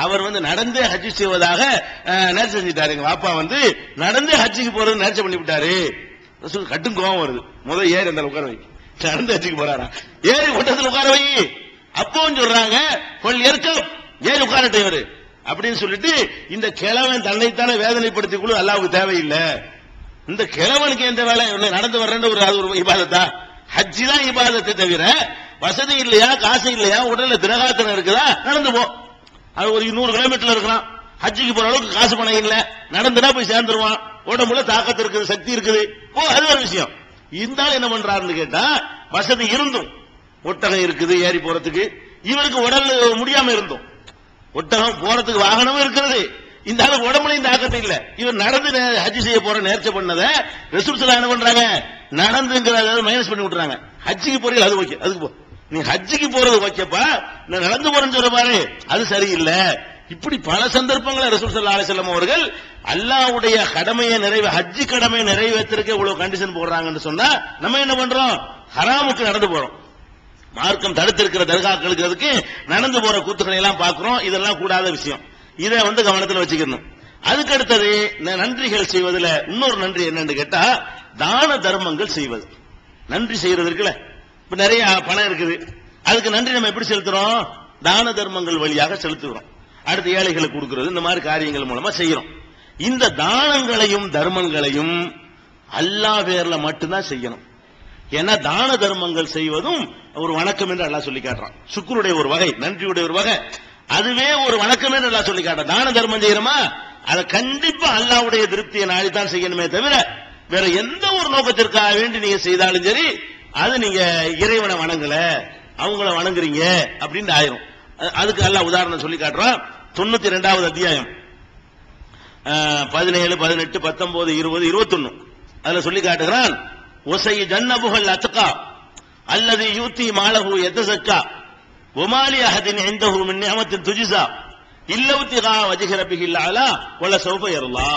அவர் வந்து நடந்தே ஹஜ்ஜு செய்வதாக நேர்ச்சி செஞ்சுட்டாரு. எங்க பாப்பா வந்து நடந்தே ஹஜ்ஜுக்கு போறது நேர்ச்சி பண்ணி விட்டாரு. ரசூல் கட்டும் கோவம் வருது. முதல் ஏறி அந்த உட்கார வை, நடந்து ஹஜ்ஜுக்கு போறாரா, ஏறி ஒட்டத்தில் உட்கார வை. அப்பவும் சொல்றாங்க ஏறி உட்காரட்டும் இவரு அப்படின்னு சொல்லிட்டு, இந்த கிழவன் தன்னைத்தானே வேதனைப்படுத்திக் கொள்ள அல்லாஹ்வுக்கு தேவையில்லை. இந்த கிழவனுக்கு எந்த வேலை, நடந்து வர்றேன்னு அது ஒரு இபாதத்தா? ஹஜ்ஜி தான் இபாதத்தை தவிர வசதி இல்லையா, காசு இல்லையா, உடல்ல திரகாத்தனம் இருக்குதா, நடந்து போ. அது ஒரு 100 கிலோமீட்டர்ல இருக்கலாம், ஹஜ்ஜிக்கு போற அளவுக்கு காசு பணம் இல்ல, நடந்துனா போய் சேர்ந்துருவான். உடம்புல தாக்கத்து இருக்குது, சக்தி இருக்குது, போ, அது ஒரு விஷயம். இந்த ஆள் என்ன பண்றாருன்னு கேட்டா வசதி இருந்தும், ஒட்டகம் இருக்குது ஏறி போறதுக்கு, இவருக்கு உடல் முடியாம இருந்தும், ஒட்டகம் போறதுக்கு வாகனமும் இருக்கிறது, இந்த ஆளுக்கு உடம்புல இந்த ஆக்கத்தை இல்ல, இவர் நடந்து ஹஜ் செய்ய போற நேர்ச்சை பண்ணத ரசூல் ஸல்லல்லாஹு என்ன பண்றாங்க, நடந்துங்கிறத மைனஸ் பண்ணி விட்டுறாங்க. ஹஜ்ஜிக்கு போறீங்க அது ஓகே, அதுக்கு போ, நீ ஹஜ்ஜிக்கு போறது ஓகேப்பா, நான் நடந்து போறேன்னு சொல்ற பாரு அது சரியில்லை. இப்படி பல சந்தர்ப்பங்களை ரசூல் ஸல்லல்லாஹு அலைஹி வஸல்லம் அவர்கள் அல்லாஹ்வுடைய கடமையை ஹஜ்ஜி கடமையை நிறைவேற்றிருக்க இவ்வளவு கண்டிஷன் போடுறாங்கன்னு சொன்னா நம்ம என்ன பண்றோம், ஹராமுக்கு நடந்து போறோம். மார்க்கம் தடுத்திருக்கிற தர்காக்களுக்கு நடந்து போற கூத்துக்களை எல்லாம் பார்க்கிறோம். இதெல்லாம் கூடாத விஷயம். இதை வந்து கவனத்தில் வச்சுக்கணும். அதுக்கு அடுத்தது நன்றிகள் செய்வதில் இன்னொரு நன்றி என்னன்னு கேட்டா தான தர்மங்கள் செய்வது. நன்றி செய்யறது இருக்குல்ல, இப்ப நிறைய பணம் இருக்குது, அதுக்கு நன்றி நம்ம எப்படி செலுத்துறோம், தான தர்மங்கள் வழியாக செலுத்துகிறோம். அடுத்து ஏழைகளுக்கு கொடுக்கிறது, இந்த மாதிரி காரியங்கள் மூலமா செய்யறோம். இந்த தானங்களையும் தர்மங்களையும் அல்லாஹ் பேர்ல மட்டும்தான் செய்யணும். ஏன்னா தான தர்மங்கள் செய்வதும் ஒரு வணக்கம் என்று அல்லாஹ் சொல்லி காட்டுறான். சுக்ருடைய ஒரு வகை, நன்றியுடைய ஒரு வகை, அதுவே ஒரு வணக்கம் என்று அல்லாஹ் சொல்லி காட்டுறான். தான தர்மம் செய்யறோமா அதை கண்டிப்பா அல்லாஹ்வுடைய திருப்தியை நாடித்தான் செய்யணுமே தவிர வேற எந்த ஒரு நோக்கத்திற்காக வேண்டி நீங்க செய்தாலும் சரி அது நீங்க இறைவனை வணங்கல, அவங்கள வணங்குறீங்க அப்படின்னு ஆயிரும். அதுக்கு அல்லாஹ் உதாரணம் சொல்லி காட்டுறான். 92வது அத்தியாயம் 17, 18, 19, 20, 21 அதுல சொல்லி காட்டுகிறான். ஒசை ஜன்னபுகள் அத்தகா அல்லது யூத்தி மாலகு எத்தசக்கா ஒமாலி அஹதின் இந்தஹு மின் நிஅமத்தின் துஜ்ஸா இல்லவுத்திகா வஜ்ஹ ரப்பிஹில் அலா வல சௌஃப யர்லா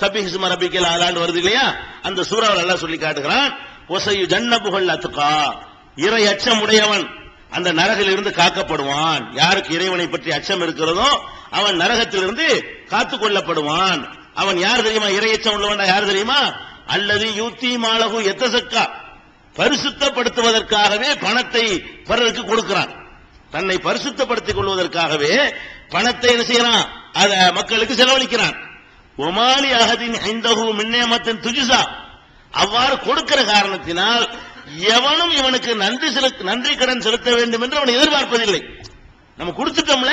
சபிஹ் இஸ்ம ரப்பிக்கல் அலான்னு வருது இல்லையா, அந்த சூறாவில் அல்லாஹ் சொல்லி காட்டுகிறான். ஒசை ஜன்னபுகள் அத்தகா, இறை அச்சம் உடையவன் அந்த நரகிலிருந்து காக்கப்படுவான். யாருக்கு இறைவனை பற்றி அச்சம் இருக்கிறதோ அவன் நரகத்திலிருந்து காத்துக் கொள்ளப்படுவான். அவன் யார் தெரியுமா, இறையச்சம் உள்ளவன் யார் தெரியுமா, அல்லது யூத்தி மாலகு எத்தசக்கா, பரிசுத்தப்படுத்துவதற்காகவே பணத்தை பிறருக்கு கொடுக்கிறான். தன்னை பரிசுத்தப்படுத்திக் கொள்வதற்காகவே பணத்தை என்ன செய்யறான், அத மக்களுக்கு செலவழிக்கிறான். ஒமாலி அகதின் ஐந்தகு மின்னேமத்தின் துஜிசா, அவ்வாறு கொடுக்கிற காரணத்தினால் எவனும் இவனுக்கு நன்றி கடன் செலுத்த வேண்டும் என்று அவன் எதிர்பார்ப்பதில்லை. நம்ம கொடுத்துட்டோம்ல,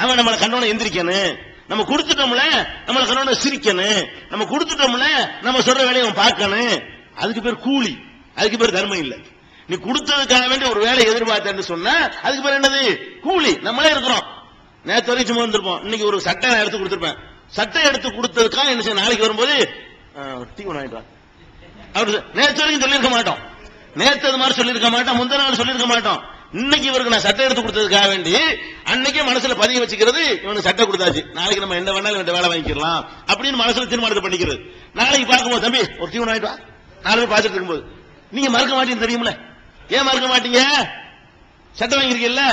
அவன் நம்மளை கண்ணோட எந்திரிக்கணும், நம்ம கொடுத்துட்டோம்ல நம்மளை கண்ணோட சிரிக்கணும், நம்ம கொடுத்துட்டோம்ல நம்ம சொல்ற வேலையை அவன் பார்க்கணும். அதுக்கு பேர் கூலி, அதுக்கு பேர் தர்மம் இல்லை. நீ கொடுத்ததுக்காக வேண்டிய ஒரு வேலை எதிர்பார்த்தேன்னு சொன்னா அதுக்கு பேர் என்னது, கூலி. நம்மளே இருக்கிறோம், நேற்று வரைக்கும் சும்மா வந்திருப்போம், இன்னைக்கு ஒரு சட்டை நான் எடுத்து கொடுத்துருப்பேன். சட்டை எடுத்து கொடுத்ததுக்காக என்ன செய்ய, நாளைக்கு வரும்போது டீ வாங்கிட்டு வா அப்படி நேற்று வரைக்கும் சொல்லியிருக்க மாட்டோம், நேற்று அது மாதிரி சொல்லியிருக்க மாட்டோம், முந்தின நாள் சொல்லியிருக்க மாட்டோம். இன்னைக்கு இவருக்கு நான் சட்டை எடுத்து கொடுத்ததுக்காக வேண்டி அன்னைக்கே மனசுல பதிய வச்சுக்கிறது, இவனுக்கு சட்டை கொடுத்தாச்சு, நாளைக்கு நம்ம என்ன வேணாலும் வேலை வாங்கிக்கலாம் அப்படின்னு மனசுல தீர்மானத்தை பண்ணிக்கிறது. நாளைக்கு பார்க்கும்போது தம்பி ஒரு தீவனம் வாங்கிட்டு வா, நாலு பேர் பார்த்துட்டு இருக்கும்போது நீங்க மறக்க மாட்டீங்கன்னு தெரியுமில்ல, ஏன் மறக்க மாட்டீங்க, சட்டை வாங்கிருக்கீங்கல்ல.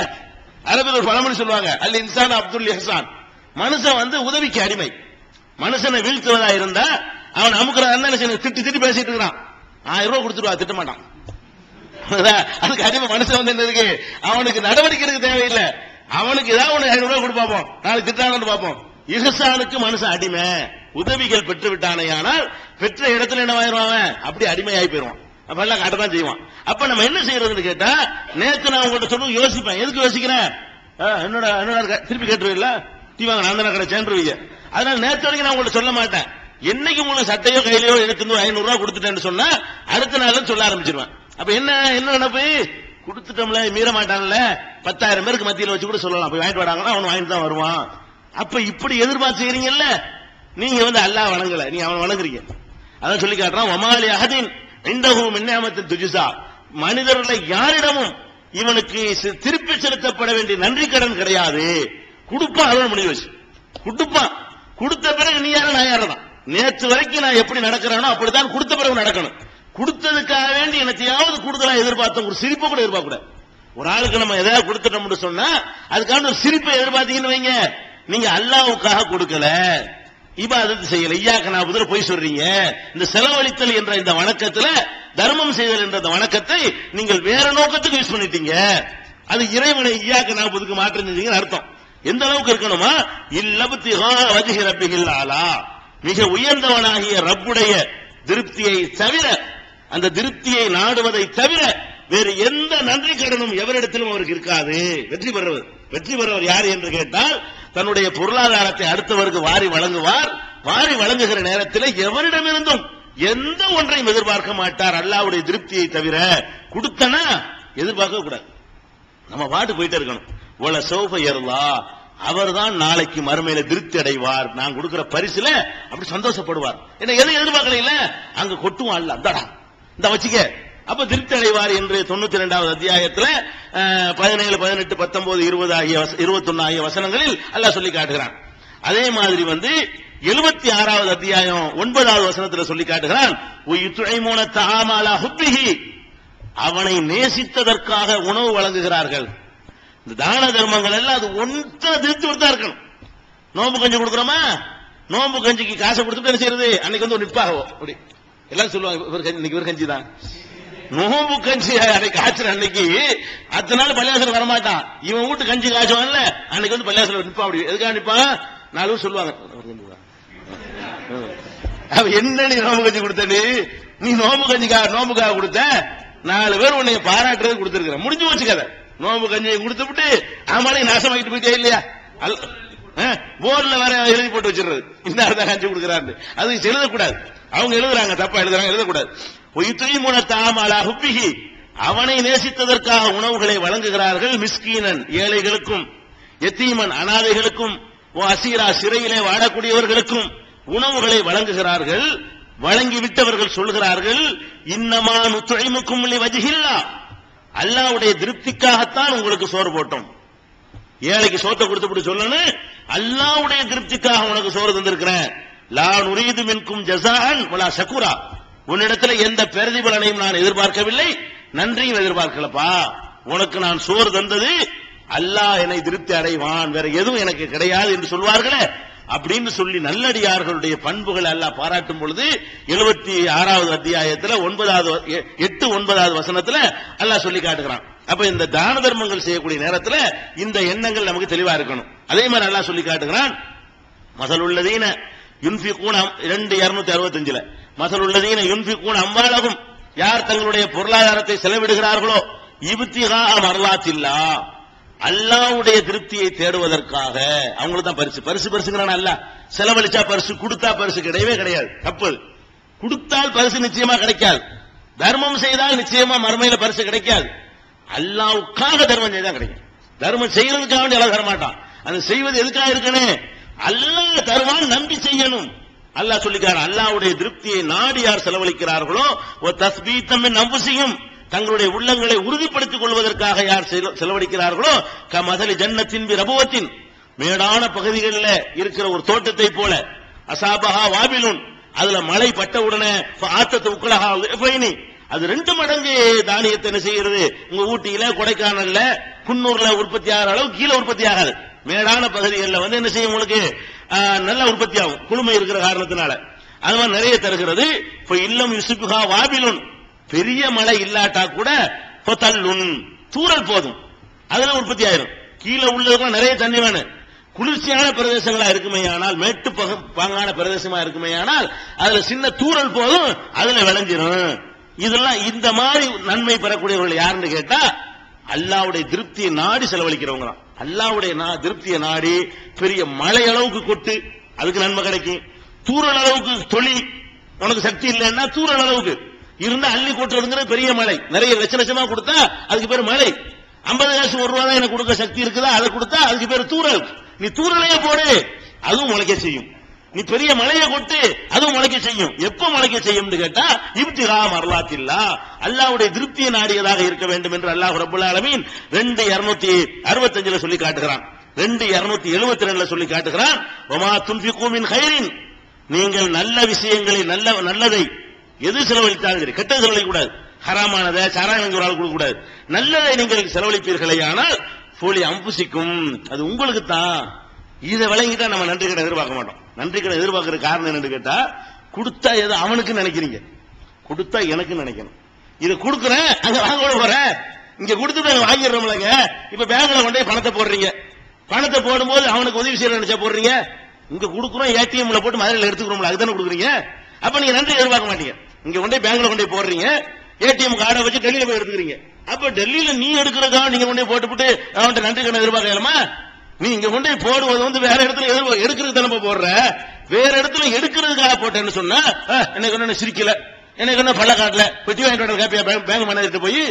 அரபில் ஒரு பழமொழி சொல்லுவாங்க, அல்ல இன்சான் அப்துல் இஹ்சான், மனுஷன் உதவிக்கு அடிமை. மனுஷனை வீழ்த்துவதா இருந்தா அவன் அமுக்குறான், திட்டி திட்டி பேசிட்டு இருக்கிறான், 1000 ரூபாய் கொடுத்துருவா, திட்ட மாட்டான். அதுக்கு அடிமை மனுஷன் என்ன இருக்கு, அவனுக்கு நடவடிக்கை எடுக்க தேவையில்லை, அவனுக்கு ஏதாவது 500 ரூபாய் கொடுப்பாப்போம், நாளைக்கு திட்டானு பார்ப்போம். இஹ்சானுக்கு மனுஷன் அடிமை, உதவிகள் பெற்று விட்டானே, ஆனால் பெற்ற இடத்துல என்ன ஆயிடுவான், அப்படி அடிமையாகி போயிடுவான், அப்ப எல்லாம் காட்டதான் செய்வான். அப்ப நம்ம என்ன செய்யறதுன்னு கேட்டா, நேத்து நான் உங்கள்கிட்ட சொல்லுவோம் யோசிப்பேன், எதுக்கு யோசிக்கிறேன், என்னோட திருப்பி கேட்டுருவீங்களா, டீ வாங்க நான் தானே கடை சேர்ந்துருவீங்க. அதனால நேற்று வரைக்கும் நான் உங்கள்ட்ட சொல்ல மாட்டேன். என்னைக்கு உங்களுக்கு சட்டையோ கையிலையோ எனக்கு 500 ரூபாய் கொடுத்துட்டேன்னு சொன்னா அடுத்த நாள் சொல்ல ஆரம்பிச்சிருவேன். அப்ப என்ன நினைப்பு, கொடுத்துட்டோம்ல மீற மாட்டான்ல, 10,000 பேருக்கு மத்தியில் வச்சு கூட சொல்லலாம், போய் வாங்கிட்டு வராங்கன்னா அவன் வாங்கிட்டு தான் வருவான். அப்ப இப்படி எதிர்பார்த்து செய்றீங்கல்ல, நீங்க அல்லாஹ் வணங்கல, நீங்க அவன் வணங்குறீங்க. அதான் சொல்லி காட்டுறான், ஒமாலி அஹதின் இந்தஹு மின்னேமத்தின் துஜிசா, மனிதர்களை யாரிடமும் இவனுக்கு திருப்பி செலுத்தப்பட வேண்டிய நன்றி கடன் கிடையாது. கொடுப்பான், அதோட முடிவு வச்சு கொடுப்பான். கொடுத்த பிறகு நீ யாரும் நான் யாரதான், நேற்று வரைக்கும் நான் எப்படி நடக்கிறேனோ அப்படித்தான் கொடுத்த பிறகு நடக்கணும். கொடுத்ததுக்காக வேண்டி எனத்தையாவது கூடுதலா எதிர்பார்த்தோம், ஒரு சிரிப்பை கூட எதிர்பார்க்க கூடாது. ஒரு ஆளுக்கு நம்ம எதாவது கொடுத்துட்டோம்னு சொன்னா அதுக்கான ஒரு சிரிப்பை எதிர்பார்த்தீங்கன்னு வைங்க, நீங்க அல்லாஹ்வுக்காக கொடுக்கல, இபாதத் செய்யல, இய்யாக நஅபுது போய் சொல்றீங்க. இந்த செலவழித்தல் என்ற இந்த வணக்கத்துல, தர்மம் செய்தல் என்ற இந்த வணக்கத்தை நீங்கள் வேற நோக்கத்துக்கு யூஸ் பண்ணிட்டீங்க. அது இறைவனை இய்யாக நஅபுதுக்கு மாற்றம் செஞ்சீங்கன்னு அர்த்தம். எந்த அளவுக்கு இருக்கணுமா, இல்லப்திகா வஜ்ஹி ரப்பில் ஆலா, மிக உயர்ந்தவனாகிய ரப்புடைய திருப்தியை தவிர, அந்த திருப்தியை நாடுவதை தவிர வேறு எந்த நன்றி கடனும் எவரிடத்திலும் அவருக்கு இருக்காது. வெற்றி பெறவர் யார் என்று கேட்டால், தன்னுடைய பொருளாதாரத்தை அடுத்தவருக்கு வாரி வழங்குவார். வாரி வழங்குகிற நேரத்தில் எவரிடமிருந்தும் எந்த ஒன்றையும் எதிர்பார்க்க மாட்டார், அல்லாஹ்வுடைய திருப்தியை தவிர. கொடுத்தனா எதிர்பார்க்க கூடாது, நம்ம பாட்டு போயிட்டே இருக்கணும். ஒல சௌஃப யர்லா, அவர்தான் நாளைக்கு மறுமையில திருப்தி அடைவார், நான் கொடுக்கிற பரிசுல அப்படி சந்தோஷப்படுவார். என்ன எதை எதிர்பார்க்கல, அங்க கொட்டுவான் அல்ல, அந்தடா இந்த வச்சுக்க, அப்ப திருப்தி அடைவார் என்று 92வது அத்தியாயத்துல 17, 18, 19, 20 ஆகிய 21 ஆகிய வசனங்களில் அல்லாஹ் சொல்லி காட்டுகிறான். அதே மாதிரி 76வது அத்தியாயம் 9வது வசனத்துல சொல்லி காட்டுகிறான், உய்துஇமுன தஆம அலா ஹுப்பிஹி, அவனை நேசித்ததற்காக உணவு வழங்குகிறார்கள். இந்த தான தர்மங்கள் எல்லாம் அது ஒன்றை திருப்தி கொடுத்தா இருக்கணும். நோம்பு கஞ்சி கொடுக்குறோமா, நோம்பு கஞ்சிக்கு காசை கொடுத்துட்டு என்ன செய்யறது, அன்னைக்கு ஒரு நிப்பாகவோ அப்படி எல்லாம் சொல்லுவாங்க, இன்னைக்கு ஒரு கஞ்சி தான், நோம்பு கஞ்சி அன்னைக்கு காய்ச்சற அன்னைக்கு அத்தனால பள்ளியாசல் வரமாட்டான். இவன் வீட்டு கஞ்சி காய்ச்சுவான்ல, அன்னைக்கு பள்ளியாசல் நிப்பான். அப்படி எதுக்காக நிப்பான், 4 பேர் சொல்லுவாங்க, என்ன நீ நோம்பு கஞ்சி கொடுத்த, நீ நோம்பு நோம்புக்காக கொடுத்த, 4 பேர் உன்னை பாராட்டுறது கொடுத்திருக்கிற, முடிஞ்சு வச்சு கதை. நோம்பு கஞ்சியை கொடுத்து விட்டு ஆமாலே நாசமாக்கிட்டு போயிட்டே இல்லையா, போர்ல வேற எழுதி போட்டு வச்சிருறது, இந்த அர்த்தம் கஞ்சி கொடுக்கிறாரு, அது எழுதக்கூடாது. அவங்க எழுதுறாங்க, தப்பா எழுதுறாங்க, எழுதக்கூடாது. அவனை நேசித்ததற்காக உணவுகளை வழங்குகிறார்கள். மிஸ்கீனன் ஏழைகளுக்கும், யத்தீமன் அனாதைகளுக்கும், அசீரா சிறையிலே வாழக்கூடியவர்களுக்கும் உணவுகளை வழங்குகிறார்கள். வழங்கிவிட்டவர்கள் சொல்கிறார்கள், இன்னமா நுத்இமுக்கும் லிவஜ்ஹில்லாஹ், அல்லாஹ்வுடைய திருப்திக்காகத்தான் உங்களுக்கு சோறு போட்டோம். ஏழைக்கு சோத்தை கொடுத்து சொல்லணும், அல்லாஹ்வுடைய திருப்திக்காக உனக்கு சோறு தந்திருக்கிறேன். லா நுரீது மின்கும் ஜஸாஅன் வலா ஷகுரா, உன்னிடத்துல எந்த பிரதிபலனையும் நான் எதிர்பார்க்கவில்லை, நன்றியும் எதிர்பார்க்கலப்பா. உனக்கு நான் சோறு தந்தது அல்லாஹ் என்னை திருப்தி அடைவான், வேற எதுவும் எனக்கு கிடையாது என்று சொல்வார்களே, அப்படின்னு சொல்லி நல்லடியார்களுடைய பண்புகளை அல்லாஹ் பாராட்டும் பொழுது 76வது அத்தியாயத்துல 8-9வது வசனத்துல அல்லாஹ் சொல்லி காட்டுகிறான். அப்ப இந்த தான தர்மங்கள் செய்யக்கூடிய நேரத்துல இந்த எண்ணங்கள் நமக்கு தெளிவா இருக்கணும். அதே மாதிரி அல்லாஹ் சொல்லி காட்டுகிறான், மஸலுல்லதீன யுன்ஃபிகூன 2:265 மஸலுல்லதீன யுன்ஃபிகூன அம்வாலஹும், யார் தங்களுடைய பொருளாதாரத்தை செலவிடுகிறார்களோ இப்திகா மர்லாத்தில்லாஹ், அல்லாஹ்வுடைய திருப்தியை தேடுவதற்காக. அவங்களுக்கு தான் பரிசுங்கிறான் அல்லாஹ். செலவழிச்சா பரிசு, கொடுத்தா பரிசு கிடையவே கிடையாது. தப்பு. கொடுத்தால் பரிசு நிச்சயமா கிடைக்காது. தர்மம் செய்தால் நிச்சயமா மறுமையில பரிசு கிடைக்காது. அல்லாஹ்வுக்காக தர்மம் செய்தா கிடைக்கும். தர்மம் செய்யறதுக்காக வேண்டி அல்லாஹ் தர மாட்டான். அது செய்வது எதுக்காக இருக்குன்னு அல்லாஹ் தருவான், நம்பி செய்யணும். அல்லாஹ் சொல்லிக்காரன், அல்லாஹ்வுடைய திருப்தியை நாடி யார் செலவழிக்கிறார்களோ தஸ்பீத்தம் மின் அன்ஃபுஸிஹிம், தங்களுடைய உள்ளங்களை உறுதிப்படுத்திக் கொள்வதற்காக யார் செலவழிக்கிறார்களோ கமஸலி ஜன்னத்தின் பிரபுவத்தின், மேடான பகுதிகளில் இருக்கிற ஒரு தோட்டத்தை போல, அசாபஹா வாபிலுன், அதுல மழை பட்ட உடனே ஆத்தத்து உக்கலஹா ஃபைனி, அது 2 மடங்கு தானியத்தை என்ன செய்கிறது. உங்க ஊட்டியில, கொடைக்கானல்ல, குன்னூர்ல உற்பத்தி ஆகிற அளவு கீழே உற்பத்தி ஆகாது. மேடான பகுதிகளில் வந்து என்ன செய்யும், உங்களுக்கு நல்ல உற்பத்தி ஆகும், குளுமை இருக்கிற காரணத்தினால. அது மாதிரி நிறைய தருகிறது. இப்ப இல்லம் யுசுபுஹா வாபிலுன், பெரிய மழை இல்லாட்டா கூட பொத்தல்லுன், தூறல் போதும், அதுல உற்பத்தி ஆயிரும். கீழே உள்ளதுக்கும் நிறைய தண்ணி வேணும். குளிர்ச்சியான பிரதேசங்களா இருக்குமே ஆனால், மேட்டு பாங்கான பிரதேசமா இருக்குமே ஆனால், அதுல சின்ன தூறல் போதும், அதுல விளைஞ்சிரும். இதெல்லாம் இந்த மாதிரி நன்மை பெறக்கூடியவர்கள் யாருன்னு கேட்டா அல்லாஹ்வுடைய திருப்தியை நாடி செலவழிக்கிறவங்க தான். அல்லாஹ்வுடைய திருப்தியை நாடி பெரிய மழை அளவுக்கு கொட்டு, அதுக்கு நன்மை கிடைக்கும். தூறல் அளவுக்கு தொழி, உனக்கு சக்தி இல்லைன்னா தூறல் அளவுக்கு இருந்தா அள்ளி கொட்டுறதுங்கிறது பெரிய மழை. நிறைய லட்சமா கொடுத்தா அதுக்கு பேர் மழை. 50 காசு 1 ரூபா தான் எனக்கு கொடுக்க சக்தி இருக்குதா, அதை கொடுத்தா அதுக்கு பேர் தூறல். நீ தூறலையே போடு, அதுவும் முளைக்க செய்யும். நீ பெரிய மலையை கொட்டு, அதுவும் முளைக்க செய்யும். எப்ப முளைக்க செய்யும் கேட்டா இப்திகா மர்லாத்தில்லாஹ், அல்லாஹ்வுடைய திருப்தியை நாடியதாக இருக்க வேண்டும் என்று அல்லாஹ் ரப்பல் ஆலமீன் 2:265 சொல்லி காட்டுகிறான். 2:272 சொல்லி காட்டுகிறான். வமா துன்ஃபிகூ மின் கைரின், நீங்கள் நல்ல விஷயங்களை, நல்லதை எது செலவழித்தாலும் சரி, கெட்டது செலவழிக்க கூடாது. ஹராமானதை சாராயம் ஒரு ஆள் கொடுக்க கூடாது. நல்லதை நீங்கள் செலவழிப்பீர்களே ஆனால் ஃபோலி அம்புசிக்கும், அது உங்களுக்கு தான். இதை விளங்கிட்டா நம்ம நன்றி கடன் எதிர்பார்க்க மாட்டோம். நன்றி கடன் எதிர்பார்க்கிற காரணம் என்னன்னு கேட்டா, கொடுத்தா ஏதோ அவனுக்கு நினைக்கிறீங்க, கொடுத்தா எனக்கு நினைக்கணும். இதை கொடுக்குறேன், அங்க வாங்க போறேன், இங்க கொடுத்துட்டு வாங்கிடுறோம்லங்க. இப்ப பேங்க்ல கொண்டே பணத்தை போடுறீங்க, பணத்தை போடும்போது அவனுக்கு உதவி செய்ய நினைச்சா போடுறீங்க. இங்க கொடுக்குறோம், ஏடிஎம்ல போட்டு மதுரையில் எடுத்துக்கிறோம்ல, அதுதானே கொடுக்குறீங்க. அப்ப நீங்க நன்றி எதிர்பார்க்க மாட்டீங்க. இங்க கொண்டே பேங்க்ல கொண்டே போடுறீங்க, ஏடிஎம் கார்டை வச்சு டெல்லியில போய் எடுத்துக்கிறீங்க. அப்ப டெல்லியில நீ எடுக்கிறதா நீங்க கொண்டே போட்டுவிட்டு அவன்கிட்ட நன்றி கடன் எதிர்பார்க்கலாமா? நீ இங்க கொண்டே போடுவது வந்து வேற இடத்துல எடுக்கிறது தானே போடுற, வேற இடத்துல எடுக்கிறதுக்காக போட்டேன்னு சொன்னா எனக்கு என்ன சிரிக்கல, எனக்கு என்ன பள்ள காட்டல, பெட்டி வாங்கிட்டு கேப்பியா பேங்க் மேனேஜர் போய்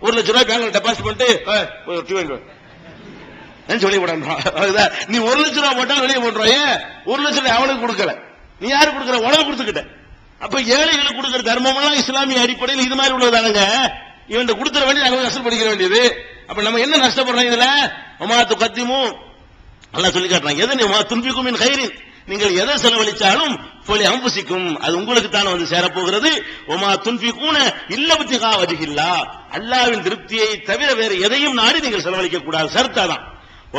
1 லட்சம் ரூபாய் பேங்க்ல டெபாசிட் பண்ணிட்டு சொல்லி போடான். நீ 1 லட்சம் ரூபாய் போட்டா வெளியே போட்டுருவாங்க. 1 லட்சம் ரூபாய் அவனுக்கு கொடுக்கல, நீ யாரு கொடுக்கற, உனக்கு கொடுத்துக்கிட்ட. அப்ப ஏழைகளுக்கு கொடுக்கிற தர்மம் எல்லாம் இஸ்லாமிய அடிப்படையில் இது மாதிரி உள்ளதானுங்க. இவன் கொடுத்துற வேண்டிய நாங்க அசல் படிக்கிற வேண்டியது. அப்ப நம்ம என்ன நஷ்டப்படுறோம் இதுல? ஒமாத்து கத்திமும் அல்லாஹ் சொல்லி காட்டுறாங்க, எதை துன்ஃபிகூ மின் கைரின், நீங்கள் எதை செலவழிச்சாலும் ஃபோலி அன்ஃபுஸிக்கும், அது உங்களுக்கு தான் வந்து சேரப்போகிறது. ஒமா துன்ஃபிகூன இல்ல இப்திகா வஜ்ஹில்லாஹ், அல்லாஹ்வின் திருப்தியை தவிர வேறு எதையும் நாடி நீங்கள் செலவழிக்க கூடாது. ஷர்த்தாதான்.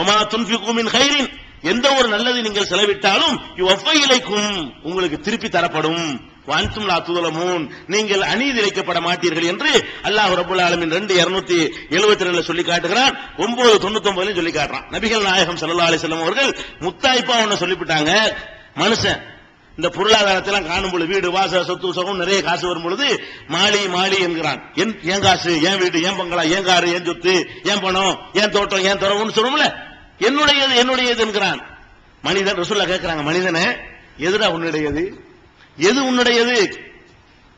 ஒமா துன்ஃபிகூ மின் கைரின், எந்த ஒரு நல்லதை நீங்கள் செலவிட்டாலும் யுவஃபா இலைக்கும், உங்களுக்கு திருப்பி தரப்படும். வஅன்தும் லா துலமூன், நீங்கள் அநீதி இழைக்கப்பட மாட்டீர்கள் என்று அல்லாஹ் ரப்பல் ஆலமீன் 2:272 சொல்லி காட்டுகிறான். 9:99 சொல்லி காட்டுறான். நபிகள் நாயகம் ஸல்லல்லாஹு அலைஹி வஸல்லம் அவர்கள் முத்தாய்ப்பா ஒன்னு சொல்லிவிட்டாங்க. மனுஷன் இந்த பொருளாதாரத்தெல்லாம் காணும் பொழுது, வீடு வாச சொத்து சுகம் நிறைய காசு வரும் பொழுது மாலி மாலி என்கிறான். என் காசு, என் வீடு, என் பங்களா, என் காரு, என் சொத்து, என் பணம், என் தோட்டம், என் துறவுன்னு சொல்லும்ல, என்னுடையது என்னுடையது என்கிறான். மனிதன் ரசூலுல்லாஹ் கேட்கிறாங்க, மனிதனே எதுடா உன்னுடையது, எது உன்னுடையது?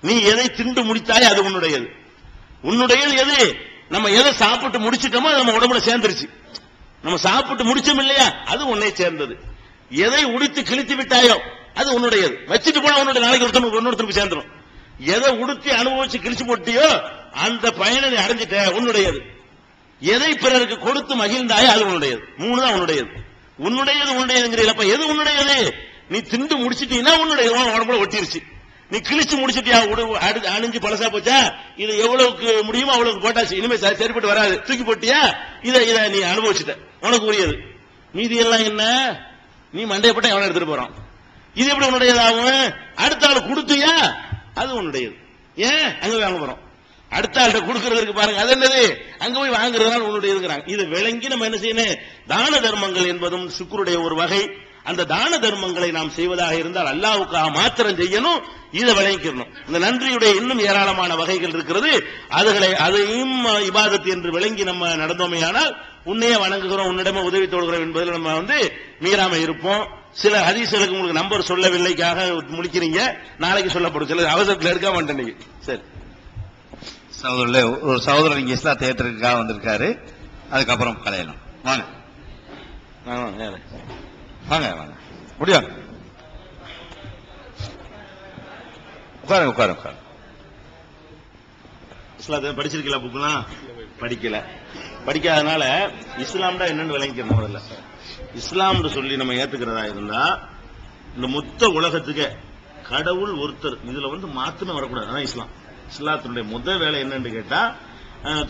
நீ எதை திண்டு முடித்தாய் அது உன்னுடையது. உன்னுடையது எது? நம்ம எதை சாப்பிட்டு முடிச்சிட்டோமோ அது நம்ம உடம்புல சேர்ந்துருச்சு. நம்ம சாப்பிட்டு முடிச்சோம் இல்லையா, அது உன்னை சேர்ந்தது. எதை உடுத்தி கிழித்து விட்டாயோ அது உன்னுடையது. வச்சுட்டு போனா உன்னுடைய நாளைக்கு ஒருத்தருக்கு சேர்ந்துடும். எதை உடுத்தி அனுபவிச்சு கிழிச்சு போட்டியோ அந்த பயனை அடைஞ்சிட்ட, உன்னுடையது. எதை பிறருக்கு கொடுத்து மகிழ்ந்தாயோ அது உன்னுடையது. 3 தான் உன்னுடையது. உன்னுடையது உன்னுடையதுங்கிறப்ப எது உன்னுடையது? நீ திண்டு முடிச்சிட்டீங்கன்னா உன்னுடைய உடம்புல ஒட்டிருச்சு. நீ கிழிச்சு முடிச்சிட்டியா, அணிஞ்சு பழசா போச்சா, இது எவ்வளவுக்கு முடியுமோ அவ்வளவுக்கு போட்டாச்சு, இனிமே சரிப்பட்டு வராது, தூக்கி போட்டியா, இதை நீ அனுபவிச்சுட்ட, உனக்கு உரியது. மீதி எல்லாம் என்ன? நீ மண்டையப்பட்ட எவனை எடுத்துட்டு போறான். இது எப்படி உன்னுடையதாகும்? அடுத்த ஆள் கொடுத்தியா அது உன்னுடையது. ஏன் அங்க போய் வாங்க போறோம்? அடுத்த ஆள்கிட்ட கொடுக்கறதுக்கு பாருங்க, அது என்னது? அங்க போய் வாங்குறதுனால உன்னுடைய இருக்கிறாங்க. இதை விளங்கி நம்ம என்ன செய்யணும்? தான தர்மங்கள் என்பதும் சுக்குருடைய ஒரு வகை. அந்த தான தர்மங்களை நாம் செய்வதாக இருந்தால் அல்லாஹ்வுக்காக மாத்திரம் செய்யணும். இதை விளங்கிக்கணும். இந்த நன்றியுடைய இன்னும் ஏராளமான வகைகள் இருக்கிறது. அதையும் இபாதத் என்று விளங்கி நம்ம நடந்தோமையானால் உன்னையே வணங்குகிறோம், உன்னிடமே உதவி தோடுகிறோம் என்பதில் நம்ம மீறாம இருப்போம். சில ஹதீஸ்களுக்கு உங்களுக்கு நம்பர் சொல்லவில்லைக்காக முடிக்கிறீங்க, நாளைக்கு சொல்லப்படும். சில அவசரத்தில் எடுக்க மாட்டேன். சரி சகோதரர்களே, ஒரு சகோதரர் இங்க இஸ்லாம் தியேட்டருக்காக வந்திருக்காரு. அதுக்கப்புறம் கலையலாம். வாங்க வாங்க வாங்க முடியும். உட்காருங்க உட்காருங்க உட்காருங்க. இஸ்லாத்தை படிச்சிருக்கீங்களா? புக்கெல்லாம் படிக்கல. படிக்காதனால இஸ்லாம்டா என்னன்னு விளங்கிக்கணும். முதல்ல இஸ்லாம்னு சொல்லி நம்ம ஏத்துக்கிறதா இருந்தா இந்த மொத்த உலகத்துக்கு கடவுள் ஒருத்தர், இதுல மாத்துமே வரக்கூடாது. அதான் இஸ்லாம். இஸ்லாத்தினுடைய முதல் வேலை என்னன்னு கேட்டா,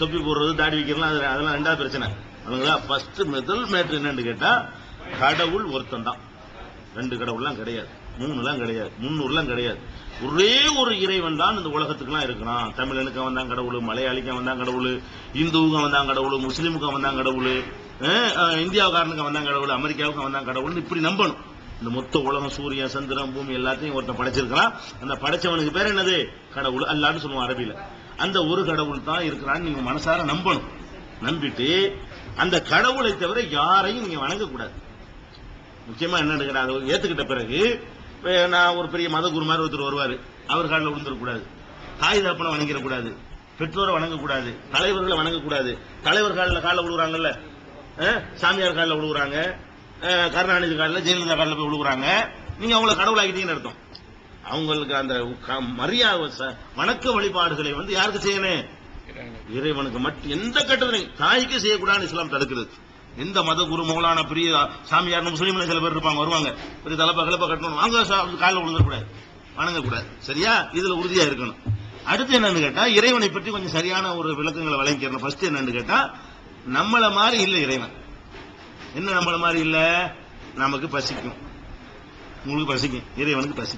தொப்பி போடுறது, தாடி வைக்கிறதுலாம் அதெல்லாம் ரெண்டாவது பிரச்சனை. அதுங்களா ஃபர்ஸ்ட் முதல் மேட்ரு என்னன்னு கேட்டா, கடவுள் ஒருத்தன் தான். 2 கடவுள்லாம் கிடையாது, 3 கிடையாது, 300 கிடையாது. ஒரே ஒரு இறைவன் தான் இந்த உலகத்துக்குலாம் இருக்கிறான். தமிழனுக்கு வந்தான் கடவுள், மலையாளிக்கு வந்தான் கடவுள், இந்துவுக்கு வந்தான் கடவுள், முஸ்லீமுக்கு வந்தான் கடவுள், இந்தியாவுக்காரனுக்கு வந்தான் கடவுள், அமெரிக்காவுக்கு வந்தான் கடவுள். இப்படி நம்பணும். இந்த மொத்த உலகம், சூரியன், சந்திரன், பூமி எல்லாத்தையும் ஒருத்தன் படைச்சிருக்கிறான். அந்த படைச்சவனுக்கு பேர் என்னது? கடவுள். அல்லாஹ்னு சொல்லுவோம் அரபியில. அந்த ஒரு கடவுள் தான் இருக்கிறான்னு நீங்க மனசார நம்பணும். நம்பிட்டு அந்த கடவுளை தவிர யாரையும் நீங்க வணங்கக்கூடாது. முக்கியமா என்னன்னு கேட்டா, அதை ஏத்துக்கிட்ட பிறகு நான் ஒரு பெரிய மத குரு மாதிரி ஒருத்தர் வருவாரு, அவர் காலில் விழுந்துடக்கூடாது. தாய் தகப்பனை வணங்கிடக்கூடாது, பெற்றோரை வணங்கக்கூடாது, தலைவர்களை வணங்கக்கூடாது. தலைவர் காலில் விழுகுறாங்கல்ல, சாமியார் காலில் விழுகுறாங்க, கருணாநிதி காலில், ஜெயலலிதா காலில் போய் விழுகுறாங்க. நீங்க அவங்கள கடவுளாக்கிட்டீங்கன்னு அர்த்தம். அவங்களுக்கு அந்த மரியாதை வணக்க வழிபாடுகளை யாருக்கு செய்யணும்? இறைவனுக்கு மட்டும். எந்த கட்டத்திலையும் தாய்க்கு செய்யக்கூடாதுன்னு இஸ்லாம் தடுக்கிறது. எந்த மத குரு மௌலான பெரிய சாமியார் முஸ்லீம்ல சில பேர் இருப்பாங்க, வருவாங்க, பெரிய தலைப்பா கிளப்பா கட்டணும், வாங்க காலில் விழுந்துடக்கூடாது, வணங்கக்கூடாது. சரியா? இதுல உறுதியா இருக்கணும். அடுத்து என்னன்னு கேட்டா, இறைவனை பற்றி கொஞ்சம் சரியான ஒரு விளக்கங்களை வழங்கிக்கிறோம். ஃபர்ஸ்ட் என்னன்னு கேட்டா, நம்மள மாதிரி இல்ல இறைவன். என்ன நம்மள மாதிரி இல்ல? நமக்கு பசிக்கும், உங்களுக்கு பசிக்கும், இறைவனுக்கு பசிக்கும்.